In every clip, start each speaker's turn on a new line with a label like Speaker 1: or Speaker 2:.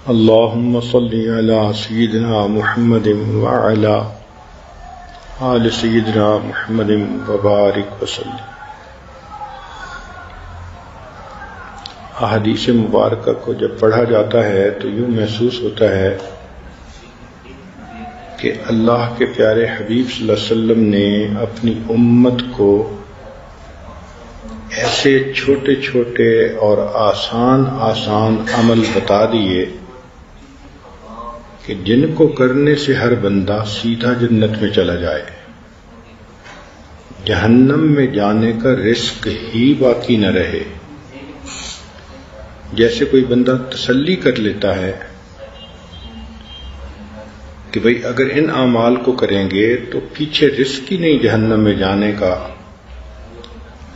Speaker 1: اللهم صل على سيدنا محمد وعلى آل سيدنا محمد وبارك وسلم۔ احادیث مبارکہ کو جب پڑھا جاتا ہے تو یوں محسوس ہوتا ہے کہ اللہ کے پیارے حبیب صلی اللہ علیہ وسلم نے اپنی امت کو ایسے چھوٹے چھوٹے اور آسان عمل بتا دیے کہ جن کو کرنے سے ہر بندہ سیدھا جنت میں چلا جائے، جہنم میں جانے کا رزق ہی باقی نہ رہے۔ جیسے کوئی بندہ تسلی کر لیتا ہے کہ بھئی اگر ان اعمال کو کریں گے تو پیچھے رزق ہی نہیں جہنم میں جانے کا،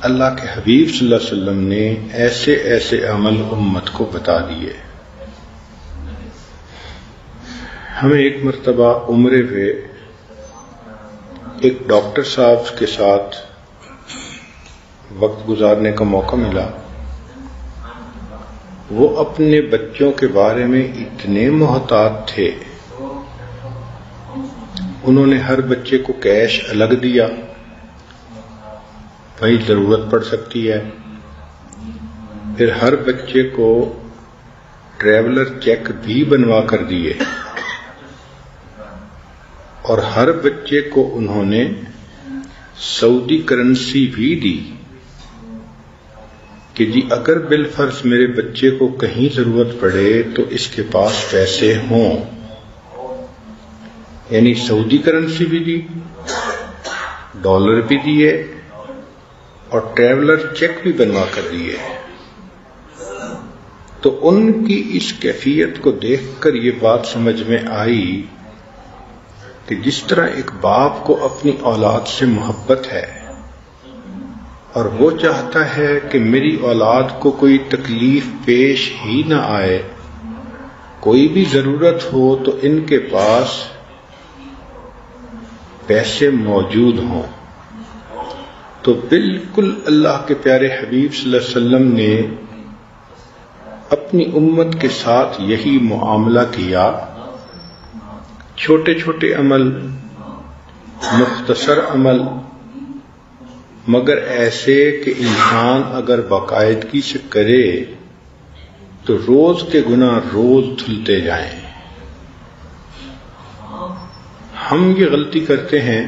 Speaker 1: اللہ کے حبیب صلی اللہ علیہ وسلم نے ایسے ایسے عمل امت کو بتا دیے۔ ہمیں ایک مرتبہ عمرے پہ ایک ڈاکٹر صاحب کے ساتھ وقت گزارنے کا موقع ملا۔ وہ اپنے بچوں کے بارے میں اتنے محتاط تھے، انہوں نے ہر بچے کو کیش الگ دیا، بھائی ضرورت پڑ سکتی ہے۔ پھر ہر بچے کو ٹریولر چیک بھی بنوا کر دیے، اور ہر بچے کو انہوں نے سعودی کرنسی بھی دی کہ جی اگر بالفرض میرے بچے کو کہیں ضرورت پڑے تو اس کے پاس پیسے ہوں۔ یعنی سعودی کرنسی بھی دی، ڈالر بھی دیے، اور ٹریولر چیک بھی بنوا کر دیے۔ تو ان کی اس کیفیت کو دیکھ کر یہ بات سمجھ میں آئی کہ جس طرح ایک باپ کو اپنی اولاد سے محبت ہے اور وہ چاہتا ہے کہ میری اولاد کو کوئی تکلیف پیش ہی نہ آئے، کوئی بھی ضرورت ہو تو ان کے پاس پیسے موجود ہوں، تو بالکل اللہ کے پیارے حبیب صلی اللہ علیہ وسلم نے اپنی امت کے ساتھ یہی معاملہ کیا۔ چھوٹے چھوٹے عمل، مختصر عمل، مگر ایسے کہ انسان اگر باقاعدگی سے کرے تو روز کے گناہ روز دھلتے جائیں۔ ہم یہ غلطی کرتے ہیں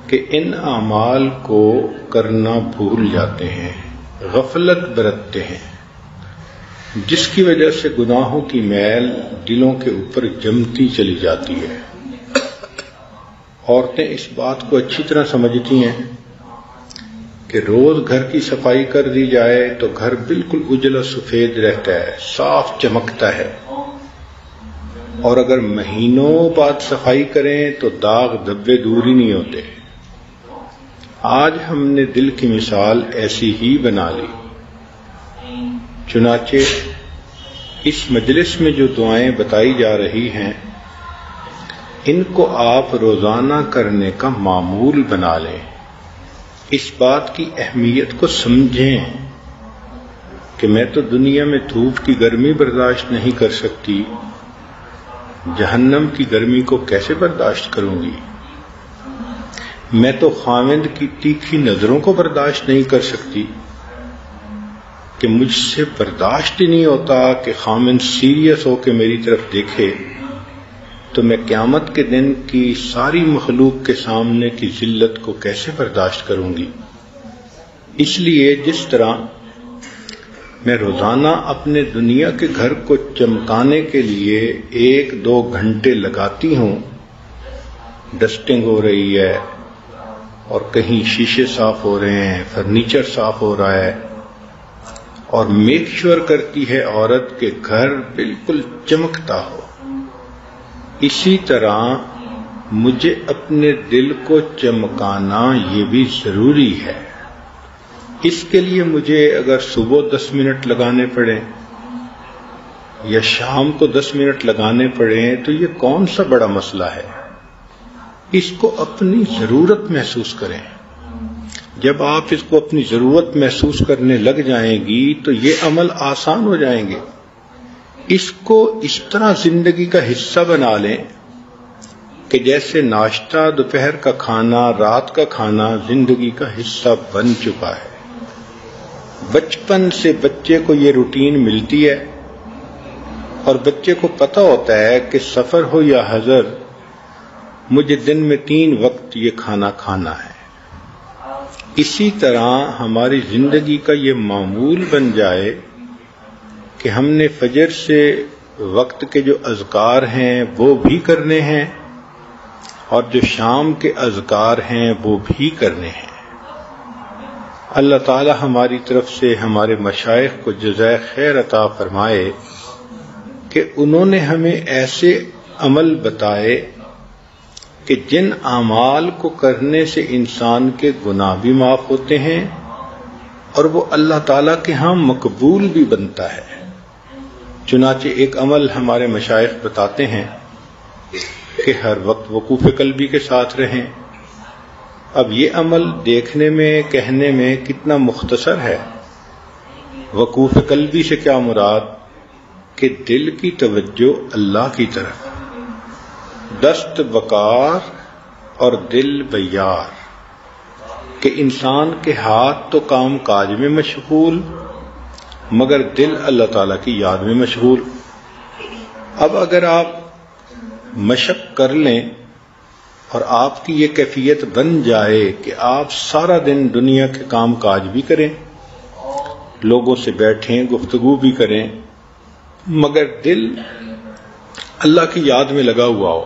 Speaker 1: کہ ان اعمال کو کرنا بھول جاتے ہیں، غفلت برتتے ہیں، جس کی وجہ سے گناہوں کی میل دلوں کے اوپر جمتی چلی جاتی ہے۔ عورتیں اس بات کو اچھی طرح سمجھتی ہیں کہ روز گھر کی صفائی کر دی جائے تو گھر بالکل اجلا سفید رہتا ہے، صاف چمکتا ہے، اور اگر مہینوں بعد صفائی کریں تو داغ دھبے دور ہی نہیں ہوتے۔ آج ہم نے دل کی مثال ایسی ہی بنا لی۔ چنانچہ اس مجلس میں جو دعائیں بتائی جا رہی ہیں ان کو آپ روزانہ کرنے کا معمول بنا لیں، اس بات کی اہمیت کو سمجھیں کہ میں تو دنیا میں دھوپ کی گرمی برداشت نہیں کر سکتی، جہنم کی گرمی کو کیسے برداشت کروں گی؟ میں تو خاوند کی تیکھی نظروں کو برداشت نہیں کر سکتی کہ مجھ سے برداشت ہی نہیں ہوتا کہ خاوند سیریس ہو کے میری طرف دیکھے، تو میں قیامت کے دن کی ساری مخلوق کے سامنے کی ذلت کو کیسے برداشت کروں گی؟ اس لیے جس طرح میں روزانہ اپنے دنیا کے گھر کو چمکانے کے لیے 1-2 گھنٹے لگاتی ہوں، ڈسٹنگ ہو رہی ہے اور کہیں شیشے صاف ہو رہے ہیں، فرنیچر صاف ہو رہا ہے، اور میک شور کرتی ہے عورت کہ گھر بالکل چمکتا ہو، اسی طرح مجھے اپنے دل کو چمکانا یہ بھی ضروری ہے۔ اس کے لیے مجھے اگر صبح 10 منٹ لگانے پڑیں یا شام کو 10 منٹ لگانے پڑیں تو یہ کون سا بڑا مسئلہ ہے؟ اس کو اپنی ضرورت محسوس کریں۔ جب آپ اس کو اپنی ضرورت محسوس کرنے لگ جائیں گی تو یہ عمل آسان ہو جائیں گے۔ اس کو اس طرح زندگی کا حصہ بنا لیں کہ جیسے ناشتہ، دوپہر کا کھانا، رات کا کھانا زندگی کا حصہ بن چکا ہے۔ بچپن سے بچے کو یہ روٹین ملتی ہے اور بچے کو پتہ ہوتا ہے کہ سفر ہو یا حضر مجھے دن میں 3 وقت یہ کھانا کھانا ہے۔ اسی طرح ہماری زندگی کا یہ معمول بن جائے کہ ہم نے فجر سے وقت کے جو اذکار ہیں وہ بھی کرنے ہیں اور جو شام کے اذکار ہیں وہ بھی کرنے ہیں۔ اللہ تعالی ہماری طرف سے ہمارے مشائخ کو جزائے خیر عطا فرمائے کہ انہوں نے ہمیں ایسے عمل بتائے کہ جن اعمال کو کرنے سے انسان کے گناہ بھی معاف ہوتے ہیں اور وہ اللہ تعالیٰ کے ہاں مقبول بھی بنتا ہے۔ چنانچہ ایک عمل ہمارے مشائخ بتاتے ہیں کہ ہر وقت وقوف قلبی کے ساتھ رہیں۔ اب یہ عمل دیکھنے میں کہنے میں کتنا مختصر ہے۔ وقوف قلبی سے کیا مراد کہ دل کی توجہ اللہ کی طرف، دست بکار اور دل بیار، کہ انسان کے ہاتھ تو کام کاج میں مشغول مگر دل اللہ تعالیٰ کی یاد میں مشغول۔ اب اگر آپ مشق کر لیں اور آپ کی یہ کیفیت بن جائے کہ آپ سارا دن دنیا کے کام کاج بھی کریں، لوگوں سے بیٹھیں، گفتگو بھی کریں، مگر دل اللہ کی یاد میں لگا ہوا ہو،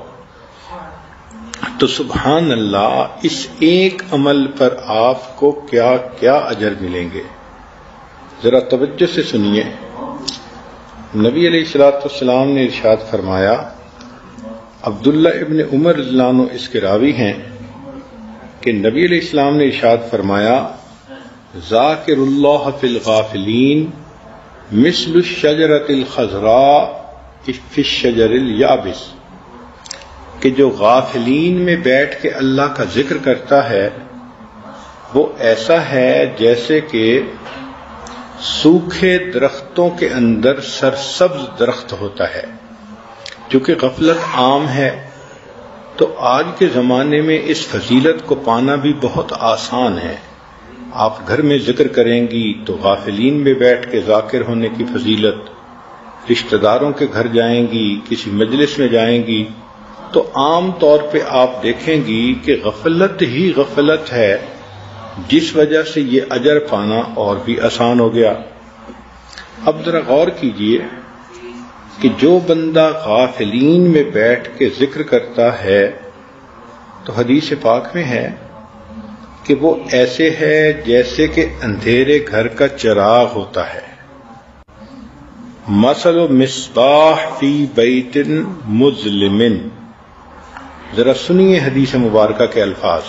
Speaker 1: تو سبحان اللہ اس ایک عمل پر آپ کو کیا کیا اجر ملیں گے۔ ذرا توجہ سے سنیے۔ نبی علیہ الصلوۃ والسلام نے ارشاد فرمایا، عبداللہ ابن عمر رضی اللہ عنہ اس کے راوی ہیں کہ نبی علیہ السلام نے ارشاد فرمایا، ذاکر اللہ فی الغافلین مثل الشجرۃ الخضراء فی الشجر الیابس، کہ جو غافلین میں بیٹھ کے اللہ کا ذکر کرتا ہے وہ ایسا ہے جیسے کہ سوکھے درختوں کے اندر سرسبز درخت ہوتا ہے۔ چونکہ غفلت عام ہے تو آج کے زمانے میں اس فضیلت کو پانا بھی بہت آسان ہے۔ آپ گھر میں ذکر کریں گی تو غافلین میں بیٹھ کے ذاکر ہونے کی فضیلت، رشتہ داروں کے گھر جائیں گی، کسی مجلس میں جائیں گی تو عام طور پہ آپ دیکھیں گی کہ غفلت ہی غفلت ہے، جس وجہ سے یہ اجر پانا اور بھی آسان ہو گیا۔ اب ذرا غور کیجئے کہ جو بندہ غافلین میں بیٹھ کے ذکر کرتا ہے تو حدیث پاک میں ہے کہ وہ ایسے ہے جیسے کہ اندھیرے گھر کا چراغ ہوتا ہے۔ مثل مصباح فی بیت مظلم، ذرا سنیے حدیث مبارکہ کے الفاظ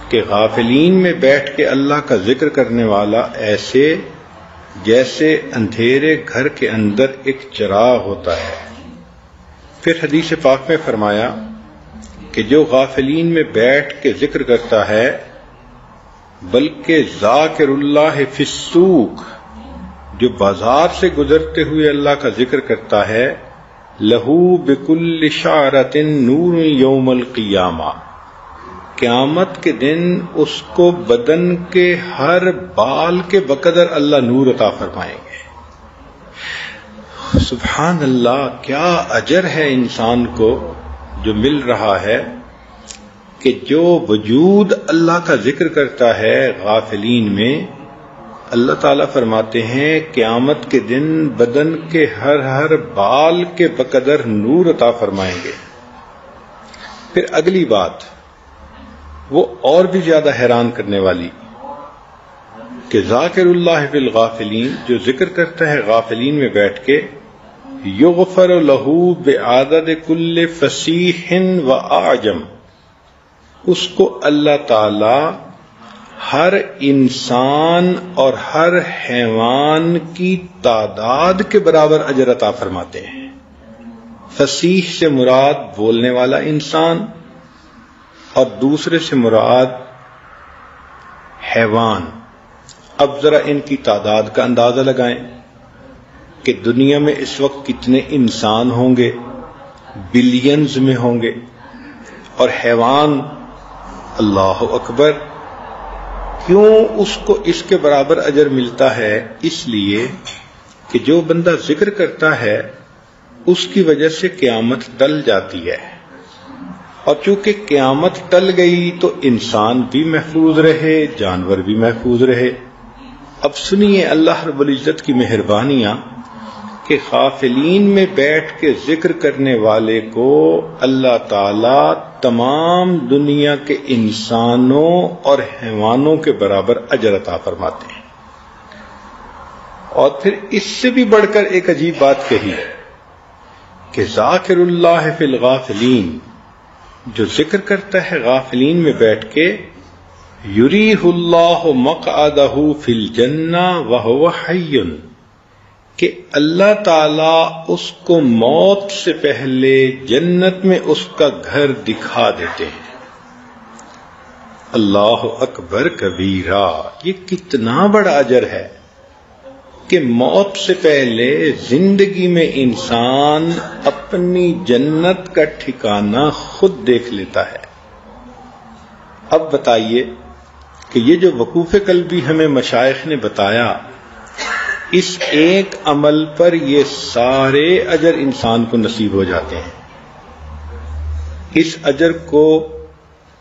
Speaker 1: کہ غافلین میں بیٹھ کے اللہ کا ذکر کرنے والا ایسے جیسے اندھیرے گھر کے اندر ایک چراغ ہوتا ہے۔ پھر حدیث پاک میں فرمایا کہ جو غافلین میں بیٹھ کے ذکر کرتا ہے بلکہ ذاکر اللہ فی السوق، جو بازار سے گزرتے ہوئے اللہ کا ذکر کرتا ہے، لہو بکل شعرۃ نور یوم القیامہ، قیامت کے دن اس کو بدن کے ہر بال کے بقدر اللہ نور عطا فرمائیں گے۔ سبحان اللہ، کیا اجر ہے انسان کو جو مل رہا ہے کہ جو وجود اللہ کا ذکر کرتا ہے غافلین میں، اللہ تعالیٰ فرماتے ہیں قیامت کے دن بدن کے ہر بال کے بقدر نور عطا فرمائیں گے۔ پھر اگلی بات وہ اور بھی زیادہ حیران کرنے والی کہ ذاکر اللہ فی الغافلین، جو ذکر کرتا ہے غافلین میں بیٹھ کے، یغفر لہ بعدد کل فصیح و اعجم، اس کو اللہ تعالی ہر انسان اور ہر حیوان کی تعداد کے برابر اجر عطا فرماتے ہیں۔ فصیح سے مراد بولنے والا انسان اور دوسرے سے مراد حیوان۔ اب ذرا ان کی تعداد کا اندازہ لگائیں کہ دنیا میں اس وقت کتنے انسان ہوں گے، بلینز میں ہوں گے، اور حیوان، اللہ اکبر، کیوں اس کو اس کے برابر اجر ملتا ہے؟ اس لیے کہ جو بندہ ذکر کرتا ہے اس کی وجہ سے قیامت ٹل جاتی ہے، اور چونکہ قیامت ٹل گئی تو انسان بھی محفوظ رہے، جانور بھی محفوظ رہے۔ اب سنیے اللہ رب العزت کی مہربانیاں کہ غافلین میں بیٹھ کے ذکر کرنے والے کو اللہ تعالی تمام دنیا کے انسانوں اور حیوانوں کے برابر اجر عطا فرماتے ہیں۔ اور پھر اس سے بھی بڑھ کر ایک عجیب بات کہی کہ ذاکر اللہ فی الغافلین، جو ذکر کرتا ہے غافلین میں بیٹھ کے، یریہ اللہ مقعدہ فی الجنہ وہو حی، کہ اللہ تعالی اس کو موت سے پہلے جنت میں اس کا گھر دکھا دیتے ہیں۔ اللہ اکبر کبیرہ، یہ کتنا بڑا اجر ہے کہ موت سے پہلے زندگی میں انسان اپنی جنت کا ٹھکانہ خود دیکھ لیتا ہے۔ اب بتائیے کہ یہ جو وقوف قلبی ہمیں مشائخ نے بتایا، اس ایک عمل پر یہ سارے اجر انسان کو نصیب ہو جاتے ہیں۔ اس اجر کو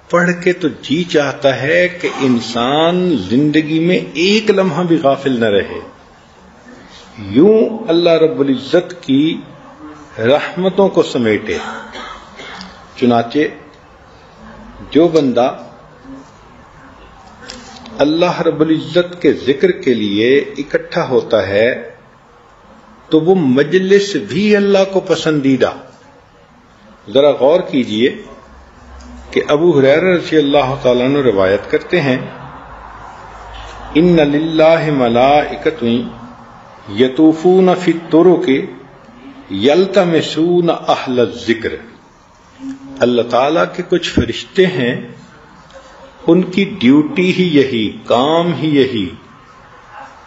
Speaker 1: پڑھ کے تو جی چاہتا ہے کہ انسان زندگی میں ایک لمحہ بھی غافل نہ رہے۔ یوں اللہ رب العزت کی رحمتوں کو سمیٹے۔ چنانچہ جو بندہ اللہ رب العزت کے ذکر کے لیے اکٹھا ہوتا ہے تو وہ مجلس بھی اللہ کو پسندیدہ۔ ذرا غور کیجئے کہ ابو ہریرہ رضی اللہ تعالیٰ عنہ روایت کرتے ہیں، ان للہ ملائکۃ یطوفون فی الطرق یلتمسون اہل الذکر، اللہ تعالیٰ کے کچھ فرشتے ہیں، ان کی ڈیوٹی ہی یہی، کام ہی یہی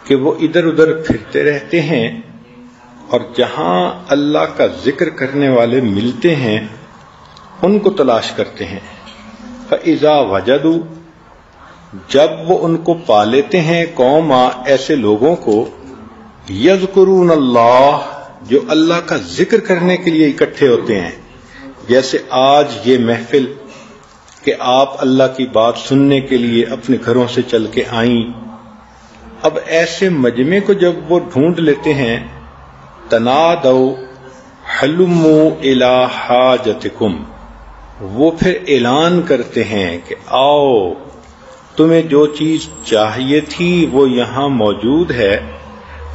Speaker 1: کہ وہ ادھر ادھر پھرتے رہتے ہیں اور جہاں اللہ کا ذکر کرنے والے ملتے ہیں ان کو تلاش کرتے ہیں۔ فَإِذَا وَجَدُوا، جب وہ ان کو پا لیتے ہیں، قوم ایسے لوگوں کو، یذکرون اللہ، جو اللہ کا ذکر کرنے کے لیے اکٹھے ہوتے ہیں، جیسے آج یہ محفل کہ آپ اللہ کی بات سننے کے لیے اپنے گھروں سے چل کے آئیں۔ اب ایسے مجمع کو جب وہ ڈھونڈ لیتے ہیں، تنادوا حلموا الی حاجتکم، وہ پھر اعلان کرتے ہیں کہ آؤ، تمہیں جو چیز چاہیے تھی وہ یہاں موجود ہے۔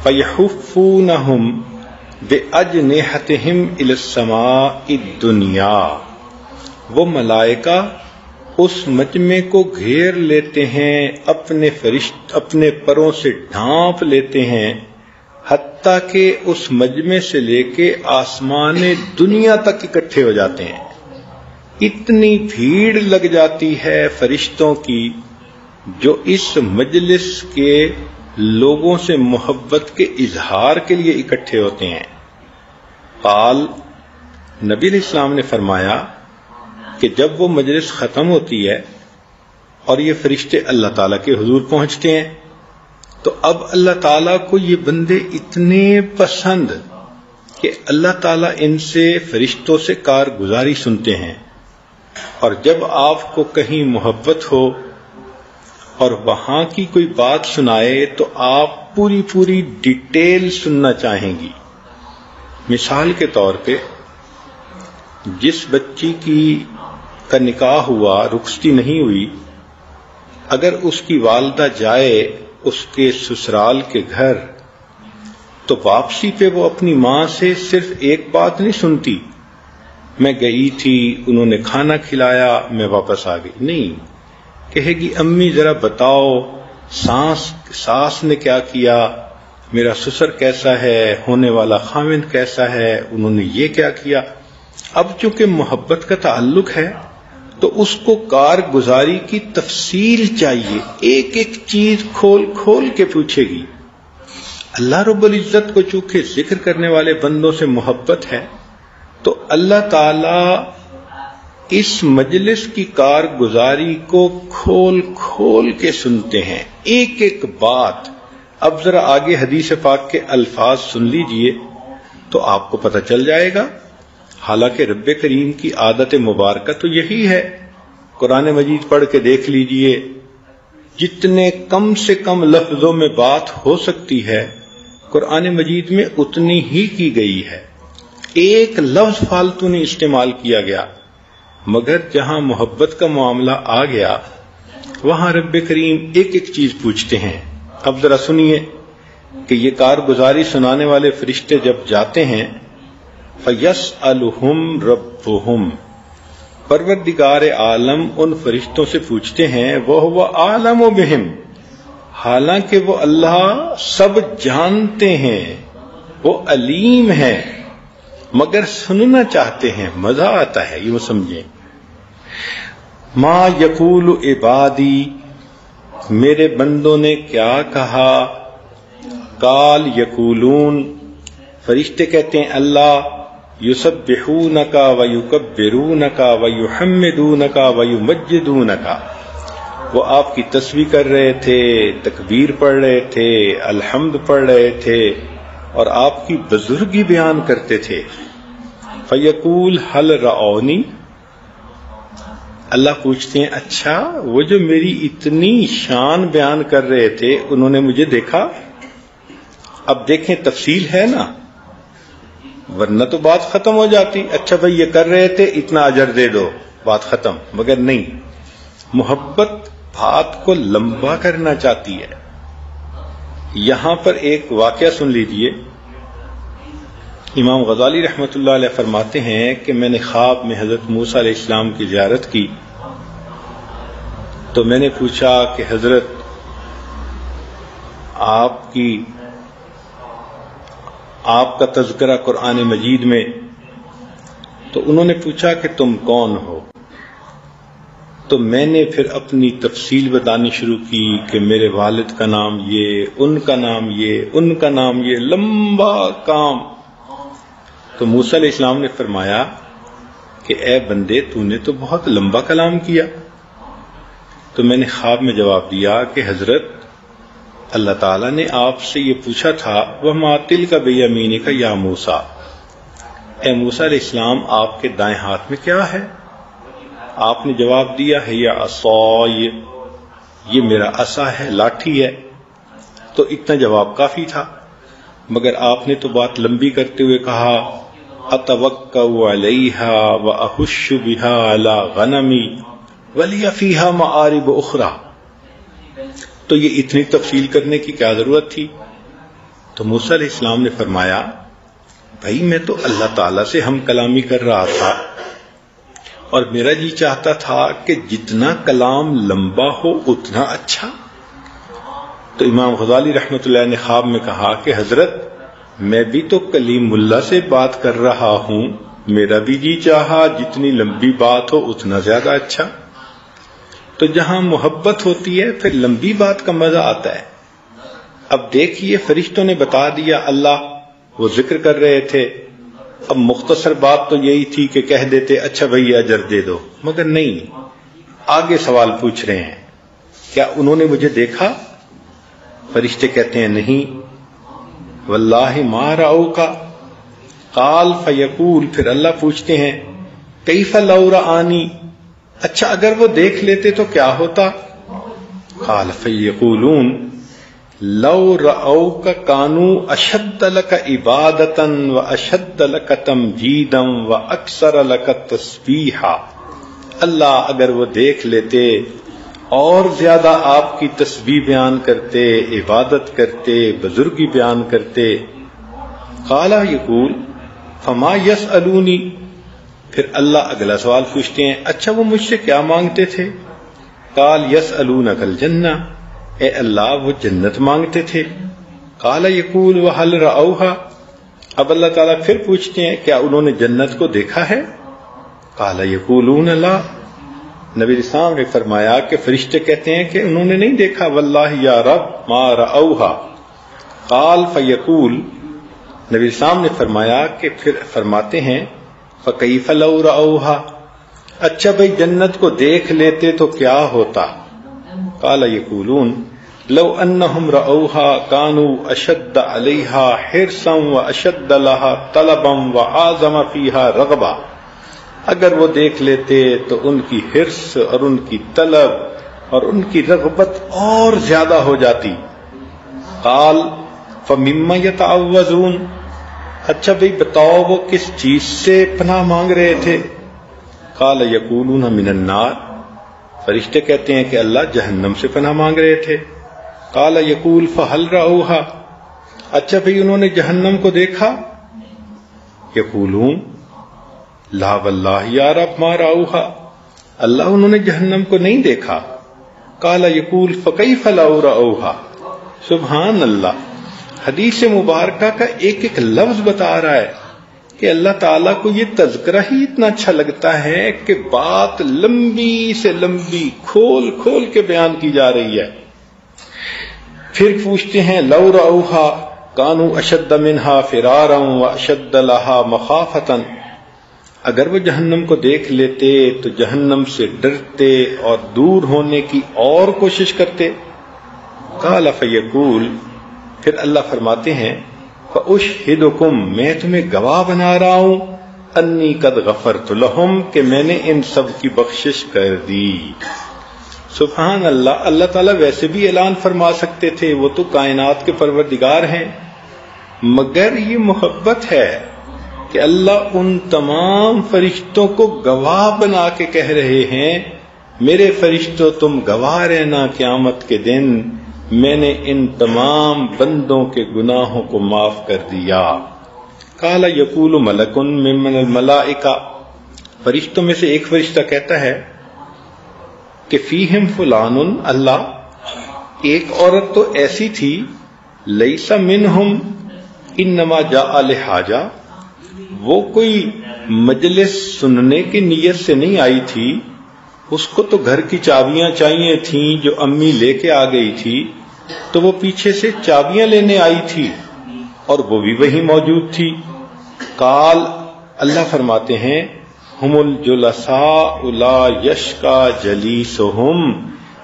Speaker 1: فَيَحُفُّونَهُمْ بِأَجْنِحَتِهِمْ إِلَى السَّمَاءِ الدُّنْيَا، وہ ملائکہ اس مجمع کو گھیر لیتے ہیں، اپنے پروں سے ڈھانپ لیتے ہیں، حتیٰ کہ اس مجمع سے لے کے آسمان دنیا تک اکٹھے ہو جاتے ہیں۔ اتنی بھیڑ لگ جاتی ہے فرشتوں کی جو اس مجلس کے لوگوں سے محبت کے اظہار کے لیے اکٹھے ہوتے ہیں۔ قال، نبی علیہ السلام نے فرمایا کہ جب وہ مجلس ختم ہوتی ہے اور یہ فرشتے اللہ تعالیٰ کے حضور پہنچتے ہیں تو اب اللہ تعالیٰ کو یہ بندے اتنے پسند کہ اللہ تعالیٰ ان سے فرشتوں سے کارگزاری سنتے ہیں، اور جب آپ کو کہیں محبت ہو اور وہاں کی کوئی بات سنائے تو آپ پوری ڈیٹیل سننا چاہیں گی۔ مثال کے طور پہ جس بچی کا نکاح ہوا، رخصتی نہیں ہوئی، اگر اس کی والدہ جائے اس کے سسرال کے گھر تو واپسی پہ وہ اپنی ماں سے صرف ایک بات نہیں سنتی، میں گئی تھی، انہوں نے کھانا کھلایا، میں واپس آ گئی، نہیں، کہے گی امی ذرا بتاؤ ساس نے کیا کیا، میرا سسر کیسا ہے، ہونے والا خاوند کیسا ہے، انہوں نے یہ کیا کیا۔ اب چونکہ محبت کا تعلق ہے تو اس کو کارگزاری کی تفصیل چاہیے، ایک ایک چیز کھول کے پوچھے گی۔ اللہ رب العزت کو چونکہ ذکر کرنے والے بندوں سے محبت ہے تو اللہ تعالی اس مجلس کی کارگزاری کو کھول کھول کے سنتے ہیں، ایک ایک بات۔ اب ذرا آگے حدیث پاک کے الفاظ سن لیجئے تو آپ کو پتہ چل جائے گا۔ حالانکہ رب کریم کی عادت مبارکہ تو یہی ہے، قرآن مجید پڑھ کے دیکھ لیجئے، جتنے کم سے کم لفظوں میں بات ہو سکتی ہے قرآن مجید میں اتنی ہی کی گئی ہے، ایک لفظ فالتو نہیں استعمال کیا گیا۔ مگر جہاں محبت کا معاملہ آ گیا وہاں رب کریم ایک ایک چیز پوچھتے ہیں۔ اب ذرا سنیے کہ یہ کارگزاری سنانے والے فرشتے جب جاتے ہیں فَيَسْأَلُهُمْ رَبُّهُمْ، پروردگار عالم ان فرشتوں سے پوچھتے ہیں، وَهُوَ أَعْلَمُ بِهِمْ، حالانکہ وہ اللہ سب جانتے ہیں، وہ علیم ہے، مگر سننا چاہتے ہیں، مزہ آتا ہے، یہ وہ سمجھیں۔ ما یقول عبادی، میرے بندوں نے کیا کہا؟ قال یقولون، فرشتے کہتے ہیں اللہ، یسبحونک ویکبرونک ویحمدونک ویمجدونک، وہ آپ کی تسبیح کر رہے تھے، تکبیر پڑھ رہے تھے، الحمد پڑھ رہے تھے اور آپ کی بزرگی بیان کرتے تھے۔ فیقول هل رعونی، اللہ پوچھتے ہیں اچھا وہ جو میری اتنی شان بیان کر رہے تھے انہوں نے مجھے دیکھا؟ اب دیکھیں تفصیل ہے نا، ورنہ تو بات ختم ہو جاتی، اچھا بھائی یہ کر رہے تھے اتنا اجر دے دو، بات ختم۔ مگر نہیں، محبت بات کو لمبا کرنا چاہتی ہے۔ یہاں پر ایک واقعہ سن لیجئے۔ امام غزالی رحمۃ اللہ علیہ فرماتے ہیں کہ میں نے خواب میں حضرت موسیٰ علیہ السلام کی زیارت کی تو میں نے پوچھا کہ حضرت آپ کا تذکرہ قرآن مجید میں، تو انہوں نے پوچھا کہ تم کون ہو؟ تو میں نے پھر اپنی تفصیل بتانی شروع کی کہ میرے والد کا نام یہ، ان کا نام یہ، ان کا نام یہ، لمبا کام۔ تو موسیٰ علیہ السلام نے فرمایا کہ اے بندے تو نے تو بہت لمبا کلام کیا۔ تو میں نے خواب میں جواب دیا کہ حضرت اللہ تعالیٰ نے آپ سے یہ پوچھا تھا وَمَا تِلْكَ بِيَمِينِكَ يَا موسیٰ، اے موسیٰ علیہ السلام آپ کے دائیں ہاتھ میں کیا ہے؟ آپ نے جواب دیا ہے یا عصای، یہ میرا عصا ہے، لاٹھی ہے۔ تو اتنا جواب کافی تھا، مگر آپ نے تو بات لمبی کرتے ہوئے کہا اتوکأ علیہا واحش بہا علی غنمی ولی فیہا معارب اخری، تو یہ اتنی تفصیل کرنے کی کیا ضرورت تھی؟ تو موسیٰ علیہ السلام نے فرمایا بھائی میں تو اللہ تعالیٰ سے ہم کلامی کر رہا تھا اور میرا جی چاہتا تھا کہ جتنا کلام لمبا ہو اتنا اچھا۔ تو امام غزالی رحمۃ اللہ نے خواب میں کہا کہ حضرت میں بھی تو کلیم اللہ سے بات کر رہا ہوں، میرا بھی جی چاہا جتنی لمبی بات ہو اتنا زیادہ اچھا۔ تو جہاں محبت ہوتی ہے پھر لمبی بات کا مزہ آتا ہے۔ اب دیکھیے فرشتوں نے بتا دیا اللہ وہ ذکر کر رہے تھے، اب مختصر بات تو یہی تھی کہ کہہ دیتے اچھا بھائی اجر دے دو، مگر نہیں، آگے سوال پوچھ رہے ہیں کیا انہوں نے مجھے دیکھا؟ فرشتے کہتے ہیں نہیں، واللہ ما رأوک، قال فیقول، پھر اللہ پوچھتے ہیں کیف لو رآنی، اچھا اگر وہ دیکھ لیتے تو کیا ہوتا؟ قال فیقولون لو رأوک کانوا اشد لک عبادتا واشد لک تمجیدا واکثر لک تسبیحا، اللہ اگر وہ دیکھ لیتے اور زیادہ آپ کی تسبیح بیان کرتے، عبادت کرتے، بزرگی بیان کرتے۔ قال یقول فما یسألونی، پھر اللہ اگلا سوال پوچھتے ہیں اچھا وہ مجھ سے کیا مانگتے تھے؟ قال یسألونک الجنہ، اے اللہ وہ جنت مانگتے تھے۔ قال یقول وہل رأوہا، اب اللہ تعالیٰ پھر پوچھتے ہیں کیا انہوں نے جنت کو دیکھا ہے؟ قال یقولون لا، نبی اسلام نے فرمایا کہ فرشتے کہتے ہیں کہ انہوں نے نہیں دیکھا، واللہ یا رب ما رأوہا۔ قال فیقول، نبی اسلام نے فرمایا کہ پھر فرماتے ہیں فکیف لو رأوہا، اچھا بھئی جنت کو دیکھ لیتے تو کیا ہوتا؟ قال یقولون لو انہم رأوہا کانوا اشد علیہا حرصا واشد لها طلبا واعظم فیہا رغبا، اگر وہ دیکھ لیتے تو ان کی حرص اور ان کی طلب اور ان کی رغبت اور زیادہ ہو جاتی۔ قال فمما یتعوذون، اچھا بھئی بتاؤ وہ کس چیز سے پناہ مانگ رہے تھے؟ قال یقولون من النار، فرشتے کہتے ہیں کہ اللہ جہنم سے پناہ مانگ رہے تھے۔ قال یقول فہل رأوہا، اچھا بھئی انہوں نے جہنم کو دیکھا؟ یقولون لا واللہ یا رب ما رأوہا، اللہ انہوں نے جہنم کو نہیں دیکھا۔ قال یقول فکیف لو رأوہا، سبحان اللہ، حدیث مبارکہ کا ایک ایک لفظ بتا رہا ہے کہ اللہ تعالیٰ کو یہ تذکرہ ہی اتنا اچھا لگتا ہے کہ بات لمبی سے لمبی کھول کھول کے بیان کی جا رہی ہے۔ پھر پوچھتے ہیں لو رأوہا کانوا اشد منہا فرارا واشد لها مخافتا، اگر وہ جہنم کو دیکھ لیتے تو جہنم سے ڈرتے اور دور ہونے کی اور کوشش کرتے۔ قال فیقول، پھر اللہ فرماتے ہیں فاشہدکم، میں تمہیں گواہ بنا رہا ہوں، انی قد غفرت لہم، کہ میں نے ان سب کی بخشش کر دی۔ سبحان اللہ، اللہ تعالیٰ ویسے بھی اعلان فرما سکتے تھے، وہ تو کائنات کے پروردگار ہیں، مگر یہ محبت ہے کہ اللہ ان تمام فرشتوں کو گواہ بنا کے کہہ رہے ہیں میرے فرشتوں تم گواہ رہنا قیامت کے دن میں نے ان تمام بندوں کے گناہوں کو معاف کر دیا۔ قال یقول ملک ممن الملائکہ، فرشتوں میں سے ایک فرشتہ کہتا ہے کہ فیہم فلان، اللہ ایک عورت تو ایسی تھی، لیس منہم انما جاء لحاجہ، وہ کوئی مجلس سننے کی نیت سے نہیں آئی تھی، اس کو تو گھر کی چابیاں چاہیے تھیں جو امی لے کے آ گئی تھی، تو وہ پیچھے سے چابیاں لینے آئی تھی اور وہ بھی وہیں موجود تھی۔ قال، اللہ فرماتے ہیں ہم الجلساء لا یشقا جلیسہم،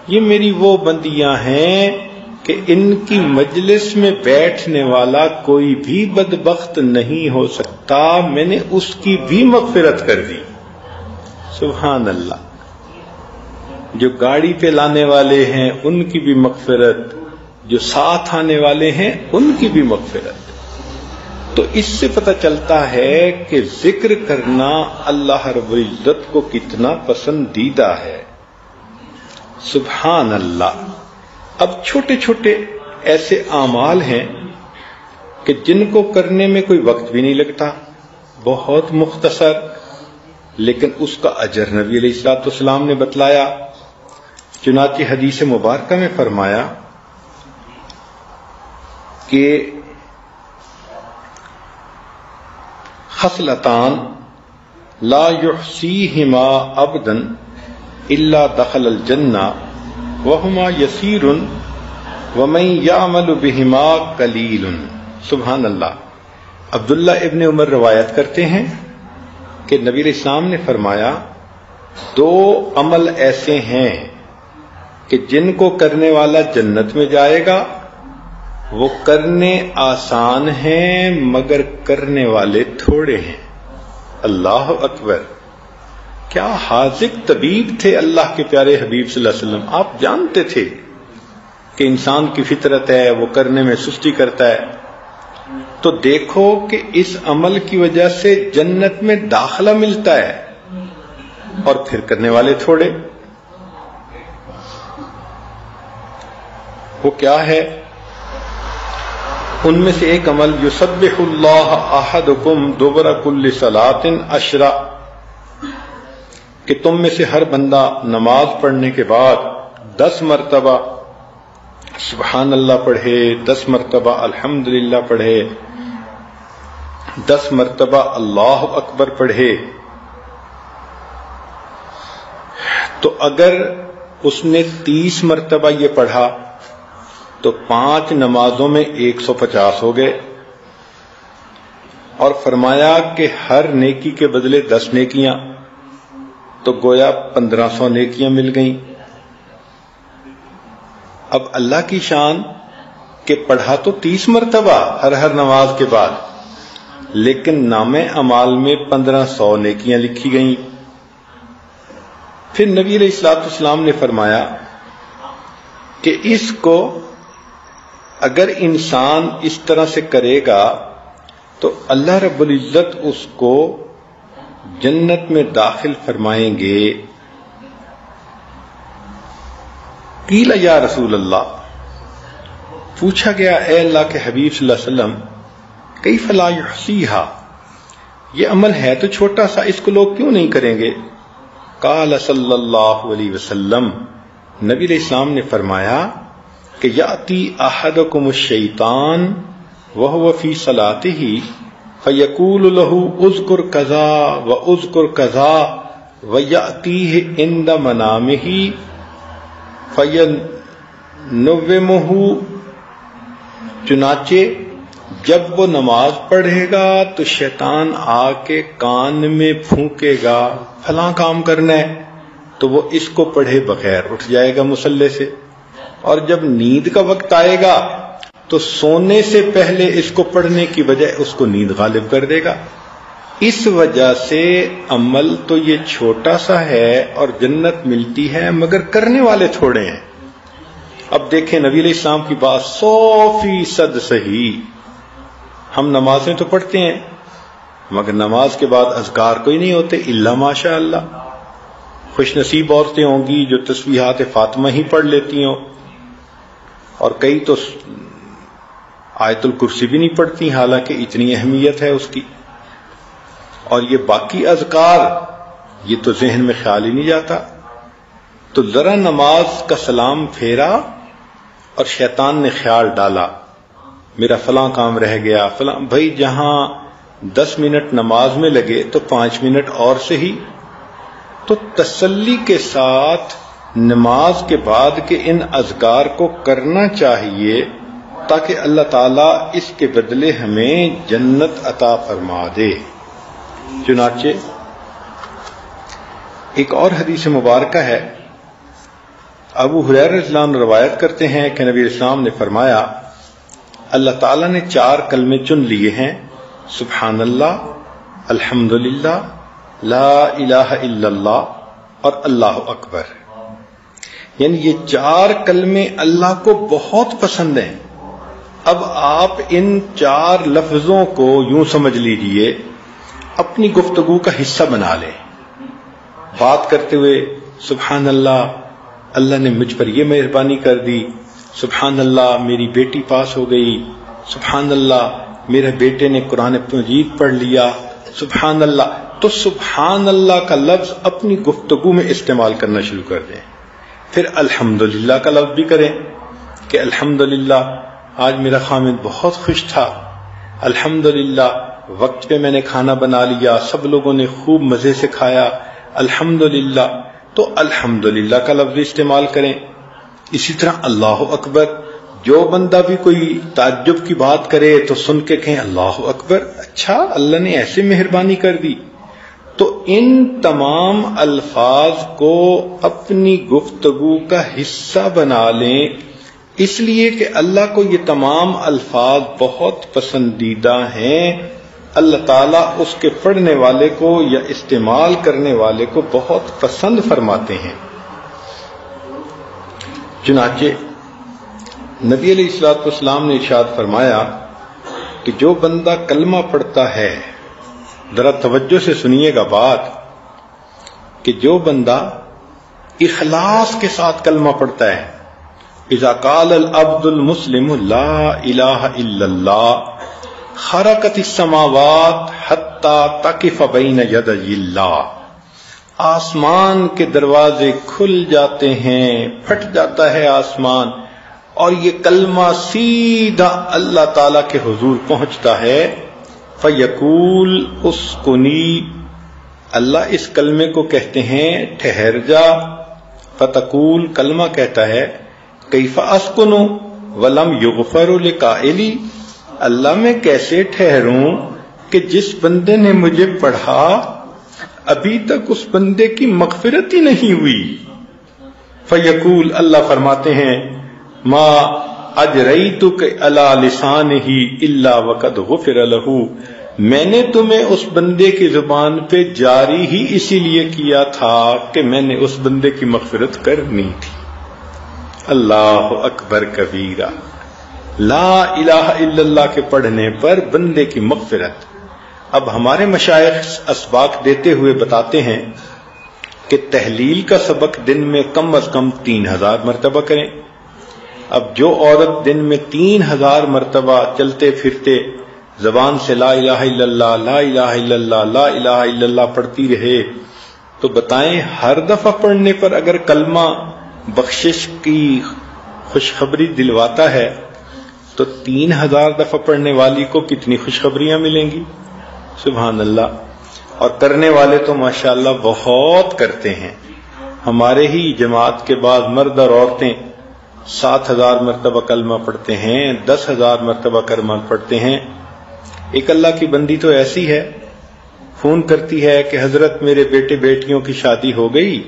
Speaker 1: یہ میری وہ بندیاں ہیں کہ ان کی مجلس میں بیٹھنے والا کوئی بھی بدبخت نہیں ہو سکتا، میں نے اس کی بھی مغفرت کر دی۔ سبحان اللہ، جو گاڑی پہ لانے والے ہیں ان کی بھی مغفرت، جو ساتھ آنے والے ہیں ان کی بھی مغفرت۔ تو اس سے پتہ چلتا ہے کہ ذکر کرنا اللہ رب العزت کو کتنا پسندیدہ ہے۔ سبحان اللہ۔ اب چھوٹے چھوٹے ایسے اعمال ہیں کہ جن کو کرنے میں کوئی وقت بھی نہیں لگتا، بہت مختصر، لیکن اس کا اجر نبی علیہ الصلوۃ والسلام نے بتلایا۔ چنانچہ حدیث مبارکہ میں فرمایا کہ خصلتان لا یحصیہما عبد الا دخل الجنہ وہما یسیر ومن یعمل بہما قلیل۔ سبحان اللہ۔ عبداللہ ابن عمر روایت کرتے ہیں کہ نبی علیہ السلام نے فرمایا دو عمل ایسے ہیں کہ جن کو کرنے والا جنت میں جائے گا، وہ کرنے آسان ہیں مگر کرنے والے تھوڑے ہیں۔ اللہ اکبر، کیا حاذق طبیب تھے اللہ کے پیارے حبیب صلی اللہ علیہ وسلم۔ آپ جانتے تھے کہ انسان کی فطرت ہے، وہ کرنے میں سستی کرتا ہے، تو دیکھو کہ اس عمل کی وجہ سے جنت میں داخلہ ملتا ہے اور پھر کرنے والے تھوڑے۔ وہ کیا ہے؟ ان میں سے ایک عمل یسبح اللہ احدکم دبر کل صلاۃ 10، کہ تم میں سے ہر بندہ نماز پڑھنے کے بعد 10 مرتبہ سبحان اللہ پڑھے، 10 مرتبہ الحمدللہ پڑھے، 10 مرتبہ اللہ اکبر پڑھے۔ تو اگر اس نے 30 مرتبہ یہ پڑھا تو 5 نمازوں میں 150 ہو گئے، اور فرمایا کہ ہر نیکی کے بدلے 10 نیکیاں، تو گویا 1500 نیکیاں مل گئیں۔ اب اللہ کی شان کہ پڑھا تو 30 مرتبہ ہر نماز کے بعد، لیکن نامہ اعمال میں 1500 نیکیاں لکھی گئیں۔ پھر نبی علیہ الصلوۃ والسلام نے فرمایا کہ اس کو اگر انسان اس طرح سے کرے گا تو اللہ رب العزت اس کو جنت میں داخل فرمائیں گے۔ قیل یا رسول اللہ، پوچھا گیا اے اللہ کے حبیب صلی اللہ علیہ وسلم، کیف لا یحصیھا، یہ عمل ہے تو چھوٹا سا، اس کو لوگ کیوں نہیں کریں گے؟ قال صلی اللہ علیہ وسلم، نبی علیہ السلام نے فرمایا کہ یاتی احدکم الشیطان وهو فی صلاتہ فیقول له اذکر کذا واذکر کذا ویاتیہ عند منامہ فینومہ، چنانچہ جب وہ نماز پڑھے گا تو شیطان آ کے کان میں پھونکے گا فلاں کام کرنا ہے، تو وہ اس کو پڑھے بغیر اٹھ جائے گا مصلی سے، اور جب نیند کا وقت آئے گا تو سونے سے پہلے اس کو پڑھنے کی بجائے اس کو نیند غالب کر دے گا۔ اس وجہ سے عمل تو یہ چھوٹا سا ہے اور جنت ملتی ہے، مگر کرنے والے تھوڑے ہیں۔ اب دیکھیں نبی علیہ السلام کی بات 100% صحیح۔ ہم نمازیں تو پڑھتے ہیں مگر نماز کے بعد اذکار کوئی نہیں ہوتے الا ماشاء اللہ۔ خوش نصیب عورتیں ہوں گی جو تسبیحات فاطمہ ہی پڑھ لیتی ہوں، اور کئی تو آیت الکرسی بھی نہیں پڑھتی، حالانکہ اتنی اہمیت ہے اس کی۔ اور یہ باقی اذکار یہ تو ذہن میں خیال ہی نہیں جاتا۔ تو ذرا نماز کا سلام پھیرا اور شیطان نے خیال ڈالا میرا فلاں کام رہ گیا، فلاں، بھائی جہاں 10 منٹ نماز میں لگے تو 5 منٹ اور سے ہی۔ تو تسلی کے ساتھ نماز کے بعد کے ان اذکار کو کرنا چاہیے تاکہ اللہ تعالیٰ اس کے بدلے ہمیں جنت عطا فرما دے۔ چنانچہ ایک اور حدیث مبارکہ ہے، ابو ہریرہ رضی اللہ عنہ روایت کرتے ہیں کہ نبی اسلام نے فرمایا اللہ تعالیٰ نے 4 کلمے چن لیے ہیں، سبحان اللہ، الحمدللہ، لا الہ الا اللہ اور اللہ اکبر۔ یعنی یہ 4 کلمے اللہ کو بہت پسند ہیں۔ اب آپ ان 4 لفظوں کو یوں سمجھ لیجئے اپنی گفتگو کا حصہ بنا لیں، بات کرتے ہوئے سبحان اللہ، اللہ نے مجھ پر یہ مہربانی کر دی، سبحان اللہ میری بیٹی پاس ہو گئی، سبحان اللہ میرے بیٹے نے قرآن مجید پڑھ لیا، سبحان اللہ۔ تو سبحان اللہ کا لفظ اپنی گفتگو میں استعمال کرنا شروع کر دیں۔ پھر الحمدللہ کا لفظ بھی کریں کہ الحمدللہ آج میرا خامد بہت خوش تھا، الحمدللہ وقت پہ میں نے کھانا بنا لیا، سب لوگوں نے خوب مزے سے کھایا، الحمدللہ۔ تو الحمدللہ کا لفظ استعمال کریں۔ اسی طرح اللہ اکبر، جو بندہ بھی کوئی تعجب کی بات کرے تو سن کے کہیں اللہ اکبر، اچھا اللہ نے ایسے مہربانی کر دی۔ تو ان تمام الفاظ کو اپنی گفتگو کا حصہ بنا لیں، اس لیے کہ اللہ کو یہ تمام الفاظ بہت پسندیدہ ہیں۔ اللہ تعالیٰ اس کے پڑھنے والے کو یا استعمال کرنے والے کو بہت پسند فرماتے ہیں۔ چنانچہ نبی علیہ الصلوۃ والسلام نے ارشاد فرمایا کہ جو بندہ کلمہ پڑھتا ہے، ذرا توجہ سے سنیے گا بات، کہ جو بندہ اخلاص کے ساتھ کلمہ پڑھتا ہے، اذا قال العبد المسلم لا الہ الا اللہ خرقت السماوات حتی تقف بین یدی اللہ، آسمان کے دروازے کھل جاتے ہیں، پھٹ جاتا ہے آسمان، اور یہ کلمہ سیدھا اللہ تعالی کے حضور پہنچتا ہے۔ فیقول اسکنی، اللہ اس کلمے کو کہتے ہیں ٹھہر جا، فتقول کلمہ کہتا ہے کیف اسکنو، ولم یغفر لقائلی، اللہ میں کیسے ٹھہروں کہ جس بندے نے مجھے پڑھا ابھی تک اس بندے کی مغفرت ہی نہیں ہوئی. فیقول، اللہ فرماتے ہیں، ما اجریتک علی لسانہ الا وقد غفر لہ، میں نے تمہیں اس بندے کی زبان پہ جاری ہی اسی لیے کیا تھا کہ میں نے اس بندے کی مغفرت کرنی تھی. اللہ اکبر کبیرہ، لا الہ الا اللہ کے پڑھنے پر بندے کی مغفرت. اب ہمارے مشائخ اسباق دیتے ہوئے بتاتے ہیں کہ تحلیل کا سبق دن میں کم از کم 3000 مرتبہ کریں. اب جو عورت دن میں 3000 مرتبہ چلتے پھرتے زبان سے لا الہ الا اللہ، لا الہ الا اللہ، لا الہ الا اللہ پڑھتی رہے، تو بتائیں ہر دفعہ پڑھنے پر اگر کلمہ بخشش کی خوشخبری دلواتا ہے تو 3000 دفعہ پڑھنے والی کو کتنی خوشخبریاں ملیں گی. سبحان اللہ. اور کرنے والے تو ماشاءاللہ بہت کرتے ہیں. ہمارے ہی جماعت کے بعد مرد اور عورتیں 7000 مرتبہ کلمہ پڑھتے ہیں، 10000 مرتبہ کلمہ پڑھتے ہیں. ایک اللہ کی بندی تو ایسی ہے، فون کرتی ہے کہ حضرت میرے بیٹے بیٹیوں کی شادی ہو گئی،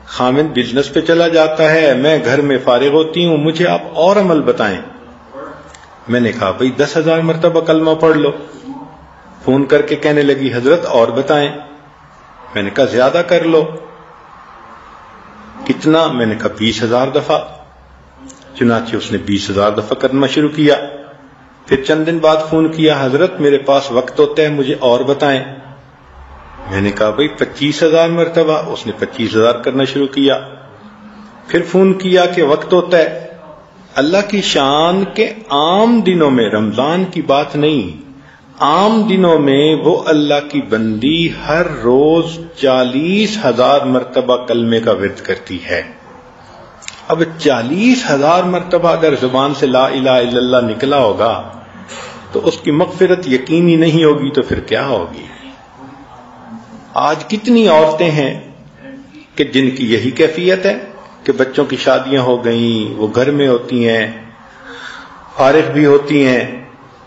Speaker 1: خامد بزنس پہ چلا جاتا ہے، میں گھر میں فارغ ہوتی ہوں، مجھے آپ اور عمل بتائیں. میں نے کہا بھئی 10000 مرتبہ کلمہ پڑھ لو. فون کر کے کہنے لگی حضرت اور بتائیں. میں نے کہا زیادہ کر لو. کتنا؟ میں نے کہا 20000 دفعہ. چنانچہ اس نے 20000 دفعہ کرنا شروع کیا. پھر چند دن بعد فون کیا، حضرت میرے پاس وقت ہوتا ہے، مجھے اور بتائیں. میں نے کہا بھئی 25000 مرتبہ. اس نے 25000 کرنا شروع کیا. پھر فون کیا کہ وقت ہوتا ہے. اللہ کی شان کے عام دنوں میں، رمضان کی بات نہیں، عام دنوں میں وہ اللہ کی بندی ہر روز 40000 مرتبہ کلمے کا ورد کرتی ہے. اب 40000 مرتبہ اگر زبان سے لا الہ الا اللہ نکلا ہوگا تو اس کی مغفرت یقینی نہیں ہوگی تو پھر کیا ہوگی؟ آج کتنی عورتیں ہیں کہ جن کی یہی کیفیت ہے کہ بچوں کی شادیاں ہو گئیں، وہ گھر میں ہوتی ہیں، فارغ بھی ہوتی ہیں،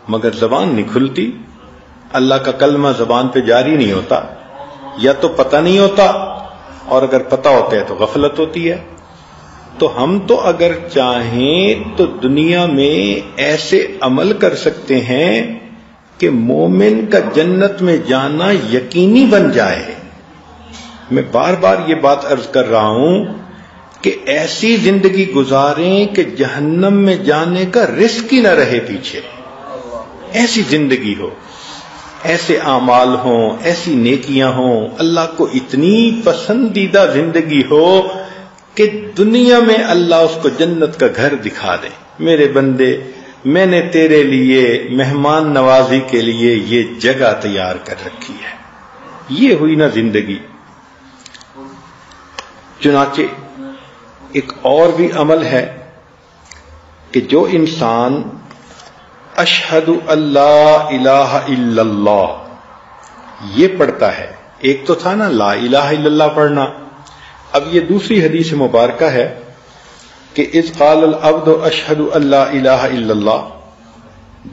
Speaker 1: مگر زبان نہیں کھلتی، اللہ کا کلمہ زبان پہ جاری نہیں ہوتا، یا تو پتہ نہیں ہوتا، اور اگر پتہ ہوتا ہے تو غفلت ہوتی ہے. تو ہم تو اگر چاہیں تو دنیا میں ایسے عمل کر سکتے ہیں کہ مومن کا جنت میں جانا یقینی بن جائے. میں بار بار یہ بات عرض کر رہا ہوں کہ ایسی زندگی گزاریں کہ جہنم میں جانے کا رسک ہی نہ رہے پیچھے. ایسی زندگی ہو، ایسے اعمال ہوں، ایسی نیکیاں ہوں، اللہ کو اتنی پسندیدہ زندگی ہو کہ دنیا میں اللہ اس کو جنت کا گھر دکھا دے. میرے بندے، میں نے تیرے لیے مہمان نوازی کے لیے یہ جگہ تیار کر رکھی ہے. یہ ہوئی نا زندگی. چنانچہ ایک اور بھی عمل ہے کہ جو انسان اشہد اللہ الہ الا اللہ یہ پڑھتا ہے، ایک تو تھا نا لا الہ الا اللہ پڑھنا، اب یہ دوسری حدیث مبارکہ ہے کہ اذ قال العبد اشہد اللہ الہ الا اللہ،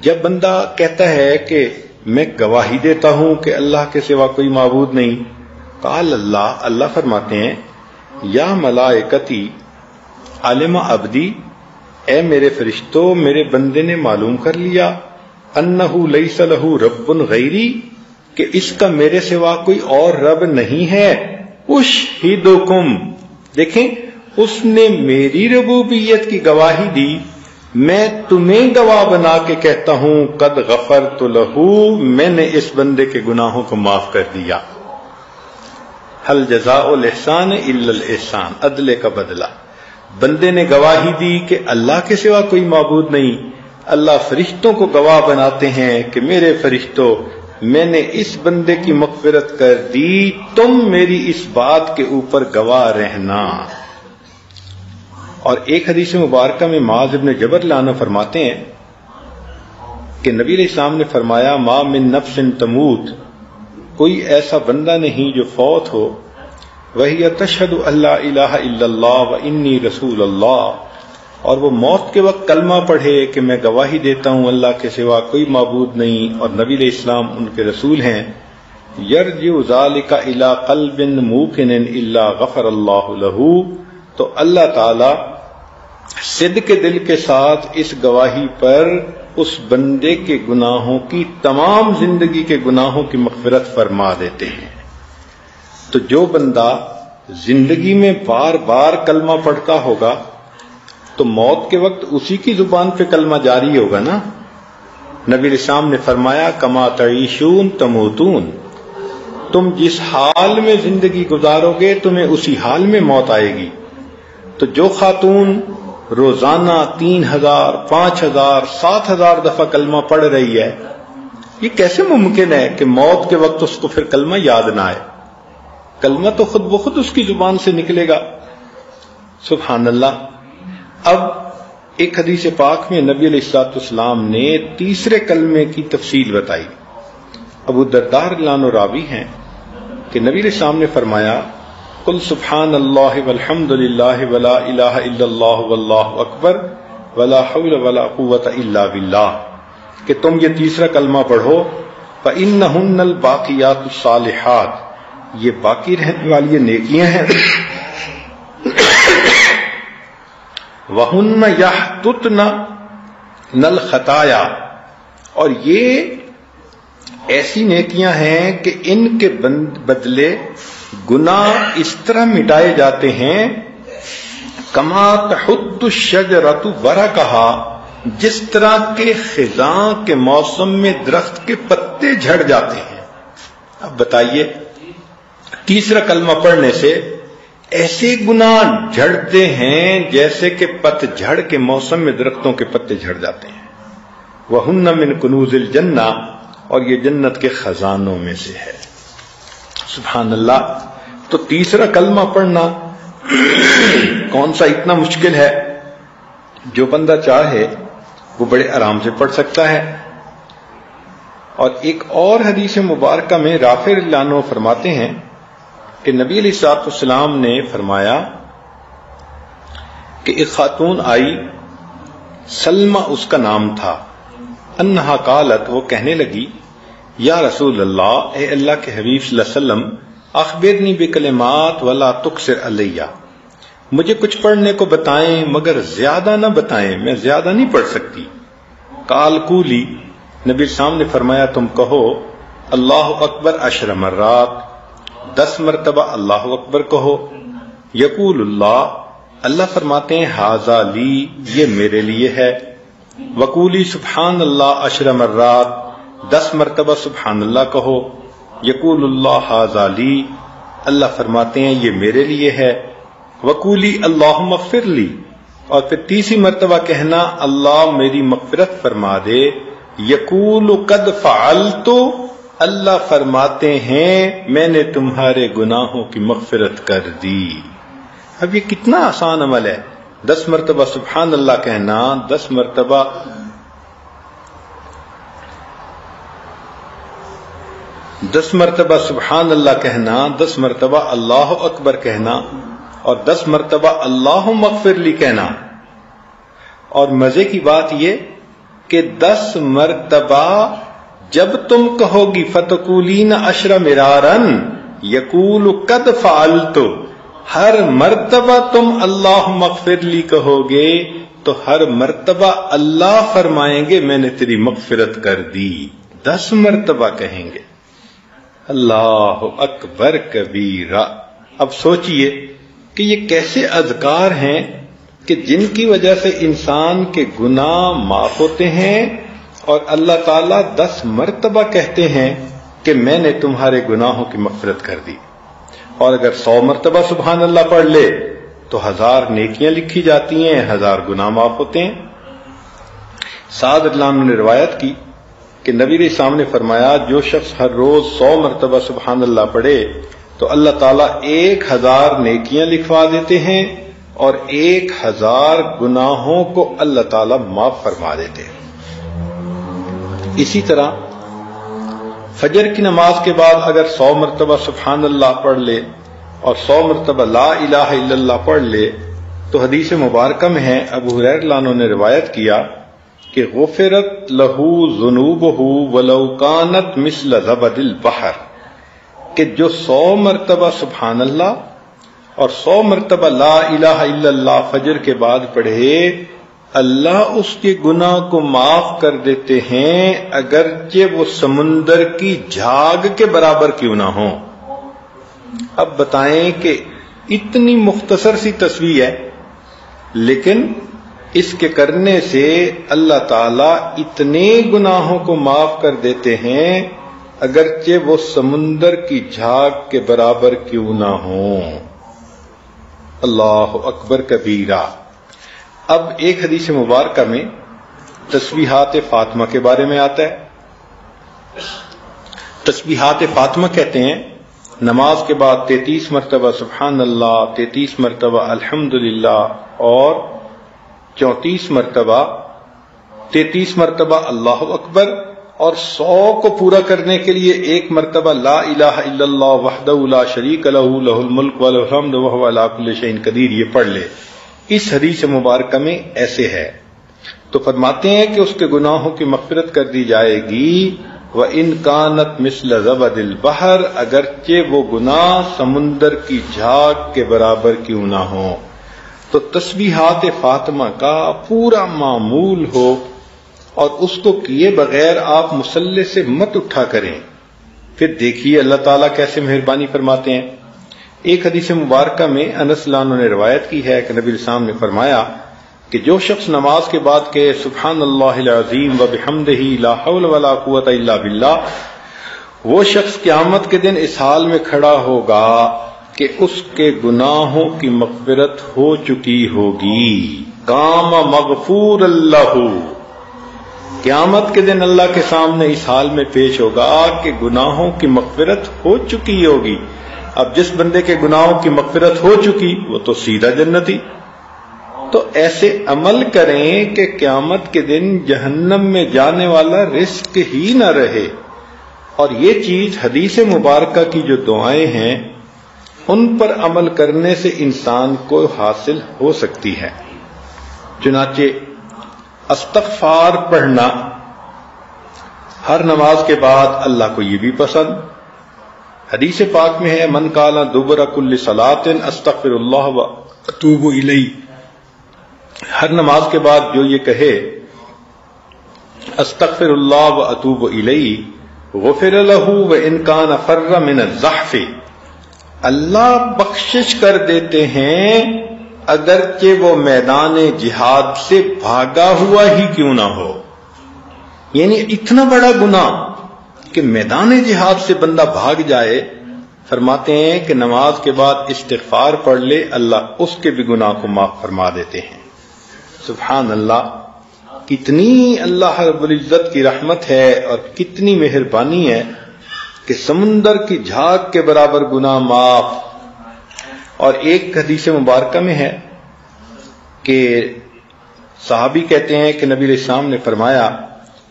Speaker 1: جب بندہ کہتا ہے کہ میں گواہی دیتا ہوں کہ اللہ کے سوا کوئی معبود نہیں، قال اللہ، اللہ فرماتے ہیں یا ملائکتی علم عبدی، اے میرے فرشتوں، میرے بندے نے معلوم کر لیا انہ لیس لہ رب غیری، کہ اس کا میرے سوا کوئی اور رب نہیں ہے. اشہدکم، دیکھیں اس نے میری ربوبیت کی گواہی دی، میں تمہیں گواہ بنا کے کہتا ہوں قد غفرت لہ، میں نے اس بندے کے گناہوں کو معاف کر دیا. هل جزاء الاحسان الا الاحسان، عدل کا بدلہ. بندے نے گواہی دی کہ اللہ کے سوا کوئی معبود نہیں، اللہ فرشتوں کو گواہ بناتے ہیں کہ میرے فرشتوں، میں نے اس بندے کی مغفرت کر دی، تم میری اس بات کے اوپر گواہ رہنا. اور ایک حدیث مبارکہ میں معاذ بن جبل عنہ فرماتے ہیں کہ نبی علیہ السلام نے فرمایا ما من نفس تموت، کوئی ایسا بندہ نہیں جو فوت ہو وہی تشہد اللہ الہ الا اللہ و انی رسول اللہ، اور وہ موت کے وقت کلمہ پڑھے کہ میں گواہی دیتا ہوں اللہ کے سوا کوئی معبود نہیں اور نبی علیہ السلام ان کے رسول ہیں، یرجع ذلک الی قلب موقن الا غفر اللہ لہ، تو اللہ تعالی صدق کے دل کے ساتھ اس گواہی پر اس بندے کے گناہوں کی، تمام زندگی کے گناہوں کی مغفرت فرما دیتے ہیں۔ تو جو بندہ زندگی میں بار بار کلمہ پڑھتا ہوگا تو موت کے وقت اسی کی زبان پہ کلمہ جاری ہوگا نا۔ نبی علیہ السلام نے فرمایا کما تعیشون تموتون، تم جس حال میں زندگی گزارو گے تمہیں اسی حال میں موت آئے گی۔ تو جو خاتون روزانہ 3000 5000 7000 دفعہ کلمہ پڑھ رہی ہے، یہ کیسے ممکن ہے کہ موت کے وقت اس کو پھر کلمہ یاد نہ آئے؟ کلمہ تو خود بخود اس کی زبان سے نکلے گا۔ سبحان اللہ۔ اب ایک حدیث پاک میں نبی علیہ الصلوۃ والسلام نے تیسرے کلمے کی تفصیل بتائی۔ ابو الدرداء رضی اللہ عنہ راوی ہیں کہ نبی علیہ السلام نے فرمایا قل سبحان اللہ والحمد للہ ولا الہ الا اللہ واللہ اکبر ولا حول ولا قوۃ الا باللہ، کہ تم یہ تیسرا کلمہ پڑھو، فإنہن الباقیات الصالحات، یہ باقی رہنے والی نیکیاں ہیں، وَهُنَّ يَحْطُطْنَ الْخَطَايَا، اور یہ ایسی نیکیاں ہیں کہ ان کے بدلے گناہ اس طرح مٹائے جاتے ہیں کما تحط الشجرۃ ورقها، جس طرح کے خزاں کے موسم میں درخت کے پتے جھڑ جاتے ہیں۔ اب بتائیے، تیسرا کلمہ پڑھنے سے ایسے گناہ جھڑتے ہیں جیسے کہ پت جھڑ کے موسم میں درختوں کے پتے جھڑ جاتے ہیں۔ وَهُنَّ مِن كُنُوزِ الْجَنَّةِ، اور یہ جنت کے خزانوں میں سے ہے۔ سبحان اللہ۔ تو تیسرا کلمہ پڑھنا کون سا اتنا مشکل ہے؟ جو بندہ چاہے وہ بڑے آرام سے پڑھ سکتا ہے۔ اور ایک اور حدیث مبارکہ میں رافع رضی اللہ عنہ فرماتے ہیں کہ نبی علیہ الصلوۃ والسلام نے فرمایا کہ ایک خاتون آئی، سلمہ اس کا نام تھا، انہا قالت، وہ کہنے لگی یا رسول اللہ، اے اللہ کے حبیب صلی اللہ علیہ وسلم، اخبرنی بکلمات ولا تکثر علیہ، مجھے کچھ پڑھنے کو بتائیں مگر زیادہ نہ بتائیں، میں زیادہ نہیں پڑھ سکتی۔ قال قولی، نبی السلام نے فرمایا تم کہو اللہ اکبر 10 مرات، 10 مرتبہ اللہ اکبر کہو۔ یقول اللہ فرماتے ہیں ھذا لی، یہ میرے لیے ہے۔ وقولی سبحان اللہ 10 مرات، 10 مرتبہ سبحان اللہ کہو۔ یقول اللہ ھذا لی، اللہ فرماتے ہیں یہ میرے لیے ہے۔ وقولی اللہم اغفر لی، اور پھر تیسری مرتبہ کہنا اللہ میری مغفرت فرما دے۔ یقول قد فعلت، اللہ فرماتے ہیں میں نے تمہارے گناہوں کی مغفرت کر دی۔ اب یہ کتنا آسان عمل ہے، 10 مرتبہ سبحان اللہ کہنا، 10 مرتبہ سبحان اللہ کہنا، 10 مرتبہ اللہ اکبر کہنا، اور 10 مرتبہ اللہم اغفر لی کہنا۔ اور مزے کی بات یہ کہ 10 مرتبہ جب تم کہو گی فتقولین 10 مرارا یقول قد فعلت، ہر مرتبہ تم اللہم اغفر لی کہو گے تو ہر مرتبہ اللہ فرمائیں گے میں نے تیری مغفرت کر دی۔ 10 مرتبہ کہیں گے، اللہ اکبر کبیرہ۔ اب سوچئے کہ یہ کیسے اذکار ہیں کہ جن کی وجہ سے انسان کے گناہ معاف ہوتے ہیں، اور اللہ تعالیٰ 10 مرتبہ کہتے ہیں کہ میں نے تمہارے گناہوں کی مغفرت کر دی۔ اور اگر 100 مرتبہ سبحان اللہ پڑھ لے تو 1000 نیکیاں لکھی جاتی ہیں، 1000 گناہ معاف ہوتے ہیں۔ سعد رضی اللہ عنہ نے روایت کی کہ نبی علیہ السلام نے فرمایا جو شخص ہر روز 100 مرتبہ سبحان اللہ پڑھے تو اللہ تعالیٰ 1000 نیکیاں لکھوا دیتے ہیں اور 1000 گناہوں کو اللہ تعالیٰ معاف فرما دیتے ہیں۔ اسی طرح فجر کی نماز کے بعد اگر 100 مرتبہ سبحان اللہ پڑھ لے اور 100 مرتبہ لا الہ الا اللہ پڑھ لے تو حدیث مبارکہ میں ہے، ابو ہریرہ رضی اللہ عنہ نے روایت کیا کہ غفرت لہو ذنوبہ ولو کانت مثل زبد البحر، کہ جو 100 مرتبہ سبحان اللہ اور 100 مرتبہ لا الہ الا اللہ فجر کے بعد پڑھے، اللہ اس کے گناہ کو معاف کر دیتے ہیں اگرچہ وہ سمندر کی جھاگ کے برابر کیوں نہ ہوں۔ اب بتائیں کہ اتنی مختصر سی تسبیح ہے، لیکن اس کے کرنے سے اللہ تعالیٰ اتنے گناہوں کو معاف کر دیتے ہیں اگرچہ وہ سمندر کی جھاگ کے برابر کیوں نہ ہوں۔ اللہ اکبر کبیرہ۔ اب ایک حدیث مبارکہ میں تسبیحات فاطمہ کے بارے میں آتا ہے۔ تسبیحات فاطمہ کہتے ہیں نماز کے بعد 33 مرتبہ سبحان اللہ، 33 مرتبہ الحمدللہ اور 34 مرتبہ 33 مرتبہ اللہ اکبر، اور 100 کو پورا کرنے کے لیے 1 مرتبہ لا الہ الا اللہ وحدہ لا شریک لہ لہ الملک ولہ الحمد وہو علی کل شیء قدیر، یہ پڑھ لے۔ اس حدیث مبارکہ میں ایسے ہے تو فرماتے ہیں کہ اس کے گناہوں کی مغفرت کر دی جائے گی، وَإِن كَانَتْ مِثْلَ زَبَدِ الْبَحْرِ، اگرچہ وہ گناہ سمندر کی جھاگ کے برابر کیوں نہ ہوں۔ تو تسبیحات فاطمہ کا پورا معمول ہو اور اس کو کیے بغیر آپ مصلی سے مت اٹھا کریں، پھر دیکھیے اللہ تعالیٰ کیسے مہربانی فرماتے ہیں۔ ایک حدیث مبارکہ میں انس رضی اللہ عنہ نے روایت کی ہے کہ نبی علیہ السلام نے فرمایا کہ جو شخص نماز کے بعد کہے سبحان اللہ العظیم وبحمدہ لا حول ولا قوت الا باللہ، وہ شخص قیامت کے دن اس حال میں کھڑا ہوگا کہ اس کے گناہوں کی مغفرت ہو چکی ہوگی۔ قام مغفور اللہ، قیامت کے دن اللہ کے سامنے اس حال میں پیش ہوگا کہ گناہوں کی مغفرت ہو چکی ہوگی۔ اب جس بندے کے گناہوں کی مغفرت ہو چکی وہ تو سیدھا جنتی۔ تو ایسے عمل کریں کہ قیامت کے دن جہنم میں جانے والا رزق ہی نہ رہے۔ اور یہ چیز حدیث مبارکہ کی جو دعائیں ہیں ان پر عمل کرنے سے انسان کو حاصل ہو سکتی ہے۔ چنانچہ استغفار پڑھنا ہر نماز کے بعد اللہ کو یہ بھی پسند۔ حدیث پاک میں ہے من قال دبر کل صلاۃ استغفر اللہ واتوب الیہ، ہر نماز کے بعد جو یہ کہے استغفر اللہ واتوب الیہ غفر لہ وان کان فر من الزحف، اللہ بخشش کر دیتے ہیں اگرچہ وہ میدان جہاد سے بھاگا ہوا ہی کیوں نہ ہو۔ یعنی اتنا بڑا گناہ کہ میدان جہاد سے بندہ بھاگ جائے، فرماتے ہیں کہ نماز کے بعد استغفار پڑھ لے اللہ اس کے بھی گناہ کو معاف فرما دیتے ہیں۔ سبحان اللہ، کتنی اللہ رب العزت کی رحمت ہے اور کتنی مہربانی ہے کہ سمندر کی جھاگ کے برابر گناہ معاف۔ اور ایک حدیث مبارکہ میں ہے کہ صحابی کہتے ہیں کہ نبی علیہ السلام نے فرمایا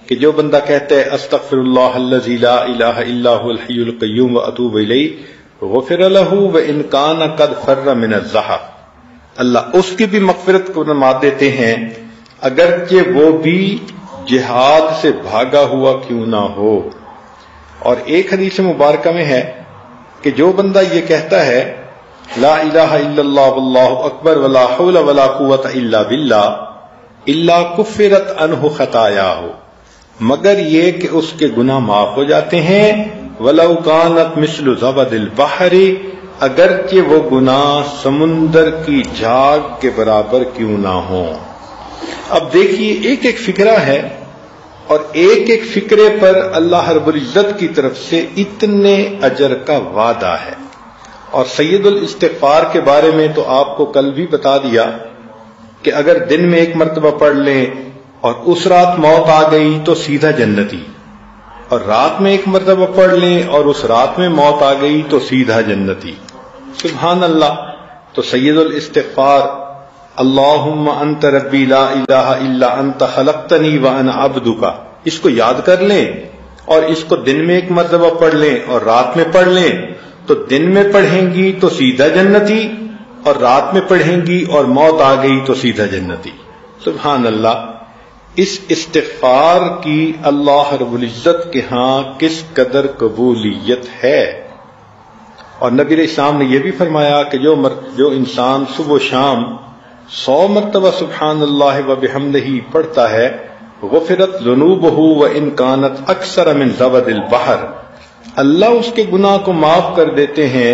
Speaker 1: کہ جو بندہ کہتا ہے استغفر اللہ الذی لا الہ الا هو الحی القیوم واتوب الیہ غفر لہ وان کان قد فر من الزحف، اللہ اس کی بھی مغفرت کو فرما دیتے ہیں اگرچہ وہ بھی جہاد سے بھاگا ہوا کیوں نہ ہو۔ اور ایک حدیث مبارکہ میں ہے کہ جو بندہ یہ کہتا ہے لا الہ الا اللہ واللہ اکبر ولا حول ولا قوت الا باللہ الا کفرت عنہ خطایاہ، مگر یہ کہ اس کے گناہ معاف ہو جاتے ہیں، ولو کانت مثل زبد البحر، اگرچہ وہ گناہ سمندر کی جھاگ کے برابر کیوں نہ ہوں۔ اب دیکھیے ایک ایک فکرہ ہے اور ایک ایک فکرے پر اللہ رب العزت کی طرف سے اتنے اجر کا وعدہ ہے۔ اور سید الاستغفار کے بارے میں تو آپ کو کل بھی بتا دیا کہ اگر دن میں 1 مرتبہ پڑھ لیں اور اس رات موت آ گئی تو سیدھا جنتی، اور رات میں 1 مرتبہ پڑھ لیں اور اس رات میں موت آ گئی تو سیدھا جنتی۔ سبحان اللہ۔ تو سید الاستغفار اللہم انت ربی لا الہ الا انت خلقتنی وانا عبدک، اس کو یاد کر لیں اور اس کو دن میں 1 مرتبہ پڑھ لیں اور رات میں پڑھ لیں، تو دن میں پڑھیں گی تو سیدھا جنتی اور رات میں پڑھیں گی اور موت آ گئی تو سیدھا جنتی. سبحان اللہ. اس استغفار کی اللہ رب العزت کے ہاں کس قدر قبولیت ہے. اور نبی علیہ السلام نے یہ بھی فرمایا کہ جو انسان صبح و شام 100 مرتبہ سبحان اللہ و بحمدہ پڑھتا ہے غفرت ذنوبہ وان کانت اکثر من زبد البحر، اللہ اس کے گناہ کو معاف کر دیتے ہیں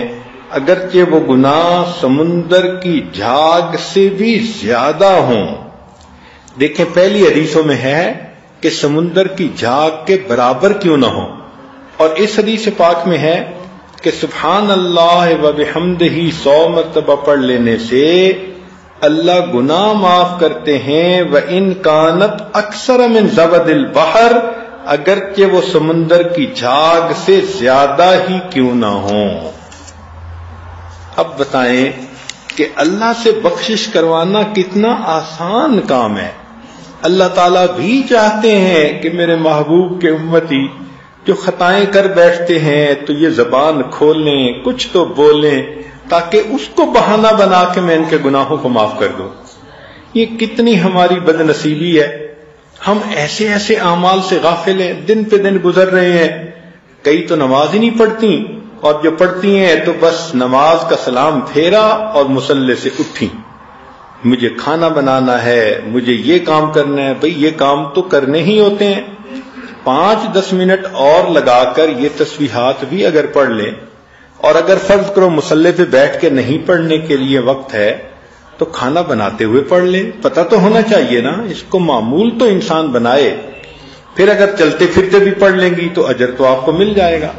Speaker 1: اگرچہ وہ گناہ سمندر کی جھاگ سے بھی زیادہ ہوں. دیکھیں پہلی حدیثوں میں ہے کہ سمندر کی جھاگ کے برابر کیوں نہ ہو، اور اس حدیث پاک میں ہے کہ سبحان اللہ و بحمدہ 100 مرتبہ پڑھ لینے سے اللہ گناہ معاف کرتے ہیں. وَإِن كَانَتْ أَكْثَرَ مِنْ زَبَدِ الْبَحْرِ، اگرچہ وہ سمندر کی جھاگ سے زیادہ ہی کیوں نہ ہوں. اب بتائیں کہ اللہ سے بخشش کروانا کتنا آسان کام ہے. اللہ تعالیٰ بھی چاہتے ہیں کہ میرے محبوب کے امتی جو خطائیں کر بیٹھتے ہیں تو یہ زبان کھولیں، کچھ تو بولیں، تاکہ اس کو بہانہ بنا کے میں ان کے گناہوں کو معاف کر دوں. یہ کتنی ہماری بد نصیبی ہے. ہم ایسے ایسے اعمال سے غافل ہیں، دن پہ دن گزر رہے ہیں. کئی تو نماز ہی نہیں پڑھتی، اور جو پڑھتی ہیں تو بس نماز کا سلام پھیرا اور مصلی سے اٹھی. مجھے کھانا بنانا ہے، مجھے یہ کام کرنا ہے. بھئی یہ کام تو کرنے ہی ہوتے ہیں. 5-10 منٹ اور لگا کر یہ تسبیحات بھی اگر پڑھ لیں، اور اگر فرض کرو مصلی پہ بیٹھ کے نہیں پڑھنے کے لیے وقت ہے تو کھانا بناتے ہوئے پڑھ لیں. پتہ تو ہونا چاہیے نا، اس کو معمول تو انسان بنائے. پھر اگر چلتے پھرتے بھی پڑھ لیں گی تو اجر تو آپ کو مل جائے گا.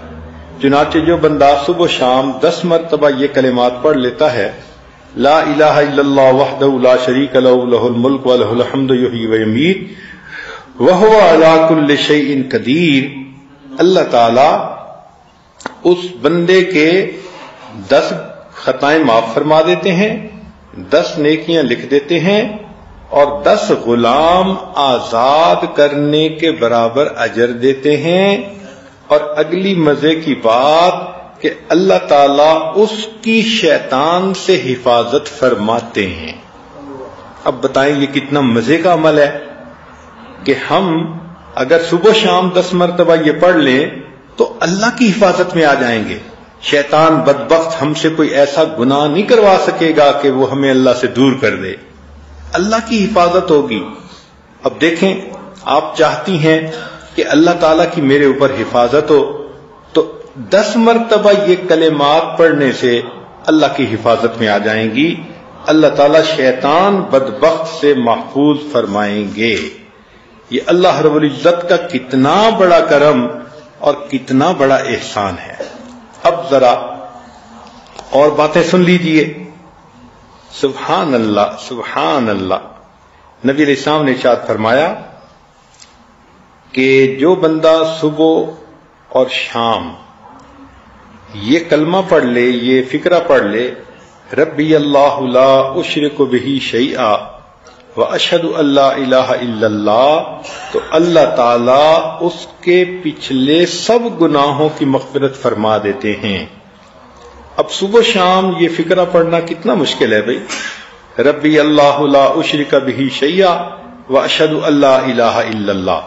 Speaker 1: چنانچہ جو بندہ صبح و شام 10 مرتبہ یہ کلمات پڑھ لیتا ہے، لا الہ الا اللہ وحدہ لا شریک لہ لہ الملک و لہ الحمد یحیی و یمیت وہو علی کل شیء قدیر، اللہ تعالی اس بندے کے 10 خطائیں معاف فرما دیتے ہیں، 10 نیکیاں لکھ دیتے ہیں، اور 10 غلام آزاد کرنے کے برابر اجر دیتے ہیں. اور اگلی مزے کی بات کہ اللہ تعالیٰ اس کی شیطان سے حفاظت فرماتے ہیں. اب بتائیں یہ کتنا مزے کا عمل ہے کہ ہم اگر صبح شام 10 مرتبہ یہ پڑھ لیں تو اللہ کی حفاظت میں آ جائیں گے. شیطان بدبخت ہم سے کوئی ایسا گناہ نہیں کروا سکے گا کہ وہ ہمیں اللہ سے دور کر دے. اللہ کی حفاظت ہوگی. اب دیکھیں آپ چاہتی ہیں کہ اللہ تعالیٰ کی میرے اوپر حفاظت ہو تو 10 مرتبہ یہ کلمات پڑھنے سے اللہ کی حفاظت میں آ جائیں گی. اللہ تعالیٰ شیطان بدبخت سے محفوظ فرمائیں گے. یہ اللہ رب العزت کا کتنا بڑا کرم اور کتنا بڑا احسان ہے. اب ذرا اور باتیں سن لیجئے. سبحان اللہ سبحان اللہ. نبی علیہ السلام نے ارشاد فرمایا کہ جو بندہ صبح اور شام یہ کلمہ پڑھ لے، یہ فقرہ پڑھ لے، ربی اللہ لا اشرک بہ شیئا واشہد ان لا الہ الا اللہ، تو اللہ تعالی اس کے پچھلے سب گناہوں کی مغفرت فرما دیتے ہیں. اب صبح شام یہ فقرہ پڑھنا کتنا مشکل ہے بھائی. ربی اللہ لا اشرک بہ شیئا واشہد ان لا الہ الا اللہ.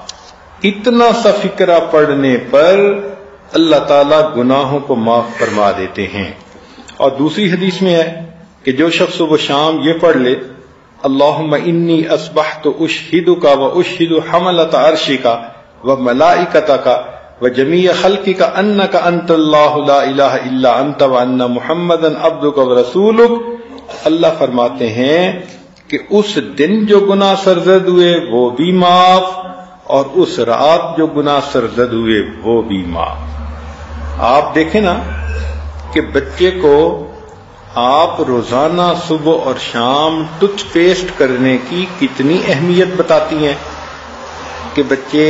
Speaker 1: اتنا سا فقرہ پڑھنے پر اللہ تعالیٰ گناہوں کو معاف فرما دیتے ہیں. اور دوسری حدیث میں ہے کہ جو شخص صبح شام یہ پڑھ لے، اللہم انی اصبحت اشہدک و اشہد حملۃ عرشک و ملائکتک و جمیع خلقک انک انت اللہ لا الہ الا انت و ان محمدا عبدک و رسولک، اللہ فرماتے ہیں کہ اس دن جو گناہ سرزد ہوئے وہ بھی معاف، اور اس رات جو گناہ سرزد ہوئے وہ بھی معاف. آپ دیکھیں نا کہ بچے کو آپ روزانہ صبح اور شام ٹوتھ پیسٹ کرنے کی کتنی اہمیت بتاتی ہیں کہ بچے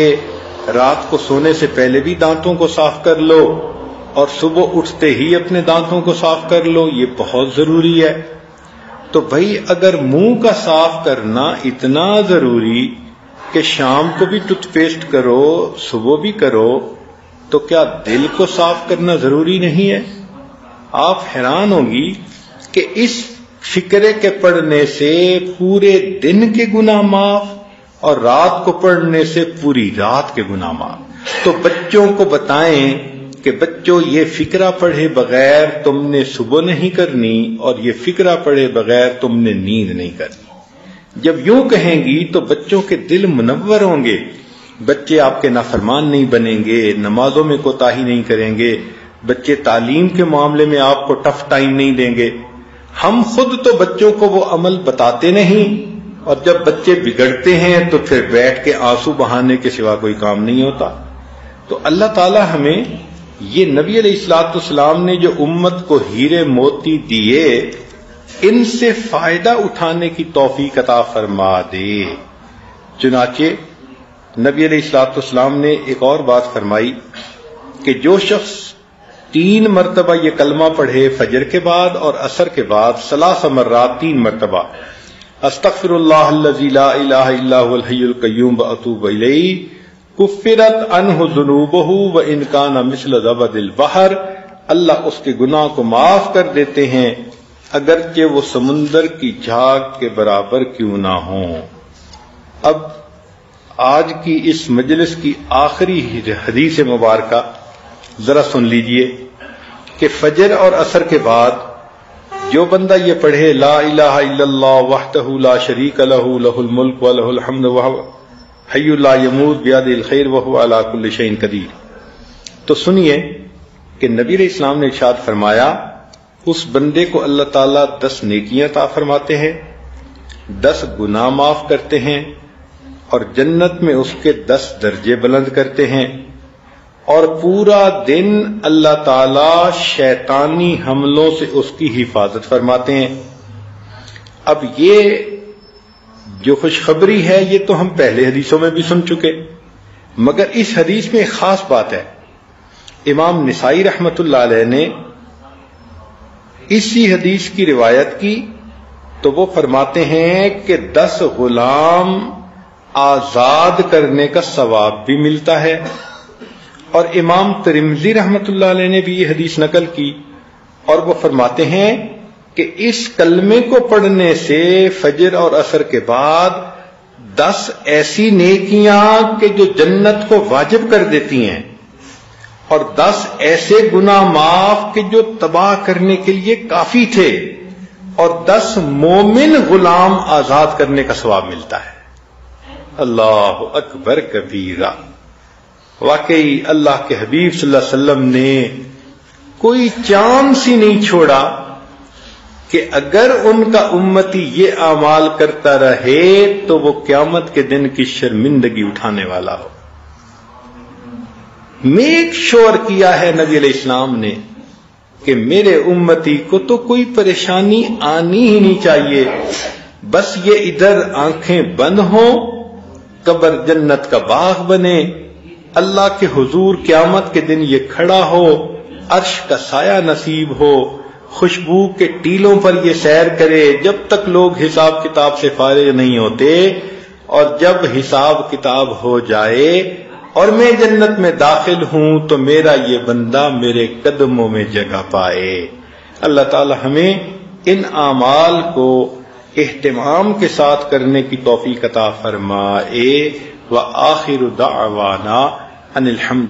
Speaker 1: رات کو سونے سے پہلے بھی دانتوں کو صاف کر لو اور صبح اٹھتے ہی اپنے دانتوں کو صاف کر لو، یہ بہت ضروری ہے. تو بھائی اگر منہ کا صاف کرنا اتنا ضروری کہ شام کو بھی ٹوتھ پیسٹ کرو صبح بھی کرو، تو کیا دل کو صاف کرنا ضروری نہیں ہے؟ آپ حیران ہوں گی کہ اس فکرے کے پڑھنے سے پورے دن کے گناہ معاف اور رات کو پڑھنے سے پوری رات کے گناہ معاف۔ تو بچوں کو بتائیں کہ بچوں یہ فکرہ پڑھے بغیر تم نے صبح نہیں کرنی اور یہ فکرہ پڑھے بغیر تم نے نیند نہیں کرنی۔ جب یوں کہیں گی تو بچوں کے دل منور ہوں گے، بچے آپ کے نافرمان نہیں بنیں گے، نمازوں میں کوتاہی نہیں کریں گے، بچے تعلیم کے معاملے میں آپ کو ٹف ٹائم نہیں دیں گے۔ ہم خود تو بچوں کو وہ عمل بتاتے نہیں، اور جب بچے بگڑتے ہیں تو پھر بیٹھ کے آنسو بہانے کے سوا کوئی کام نہیں ہوتا۔ تو اللہ تعالی ہمیں یہ نبی علیہ الصلوۃ والسلام نے جو امت کو ہیرے موتی دیے، ان سے فائدہ اٹھانے کی توفیق عطا فرما دے۔ چنانچہ نبی علیہ الصلوۃ والسلام نے ایک اور بات فرمائی کہ جو شخص 3 مرتبہ یہ کلمہ پڑھے فجر کے بعد اور عصر کے بعد 3 مرات 3 مرتبہ، استغفر اللہ الذی لا الہ الا هو الحی القیوم واتوب الیہ، کفرت عنہ ذنوبہ وان کان مثل زبد البحر، اللہ اس کے گناہ کو معاف کر دیتے ہیں اگرچہ وہ سمندر کی جھاگ کے برابر کیوں نہ ہوں۔ اب آج کی اس مجلس کی آخری حدیث مبارکہ ذرا سن لیجئے کہ فجر اور عصر کے بعد جو بندہ یہ پڑھے لا الہ الا اللہ وحدہ لا شریک لہ لہ الملک ولہ الحمد وہو حی لا یموت بیدہ الخیر وہو علی کل شیء قدیر، تو سنیے کہ نبی علیہ السلام نے ارشاد فرمایا اس بندے کو اللہ تعالیٰ 10 نیکیاں عطا فرماتے ہیں، 10 گناہ معاف کرتے ہیں اور جنت میں اس کے 10 درجے بلند کرتے ہیں، اور پورا دن اللہ تعالی شیطانی حملوں سے اس کی حفاظت فرماتے ہیں۔ اب یہ جو خوشخبری ہے یہ تو ہم پہلے حدیثوں میں بھی سن چکے، مگر اس حدیث میں ایک خاص بات ہے۔ امام نسائی رحمت اللہ علیہ نے اسی حدیث کی روایت کی تو وہ فرماتے ہیں کہ 10 غلام آزاد کرنے کا ثواب بھی ملتا ہے، اور امام ترمذی رحمت اللہ علیہ نے بھی یہ حدیث نقل کی اور وہ فرماتے ہیں کہ اس کلمے کو پڑھنے سے فجر اور عصر کے بعد 10 ایسی نیکیاں کہ جو جنت کو واجب کر دیتی ہیں، اور 10 ایسے گناہ معاف کہ جو تباہ کرنے کے لیے کافی تھے، اور 10 مومن غلام آزاد کرنے کا ثواب ملتا ہے۔ اللہ اکبر کبیرہ۔ واقعی اللہ کے حبیب صلی اللہ علیہ وسلم نے کوئی چانس ہی نہیں چھوڑا کہ اگر ان کا امتی یہ اعمال کرتا رہے تو وہ قیامت کے دن کی شرمندگی اٹھانے والا ہو۔ میک شور کیا ہے نبی علیہ السلام نے کہ میرے امتی کو تو کوئی پریشانی آنی ہی نہیں چاہیے، بس یہ ادھر آنکھیں بند ہوں، قبر جنت کا باغ بنے، اللہ کے حضور قیامت کے دن یہ کھڑا ہو، عرش کا سایہ نصیب ہو، خوشبو کے ٹیلوں پر یہ سیر کرے جب تک لوگ حساب کتاب سے فارغ نہیں ہوتے، اور جب حساب کتاب ہو جائے اور میں جنت میں داخل ہوں تو میرا یہ بندہ میرے قدموں میں جگہ پائے۔ اللہ تعالی ہمیں ان اعمال کو اہتمام کے ساتھ کرنے کی توفیق عطا فرمائے۔ وآخر دعوانا ان الحمد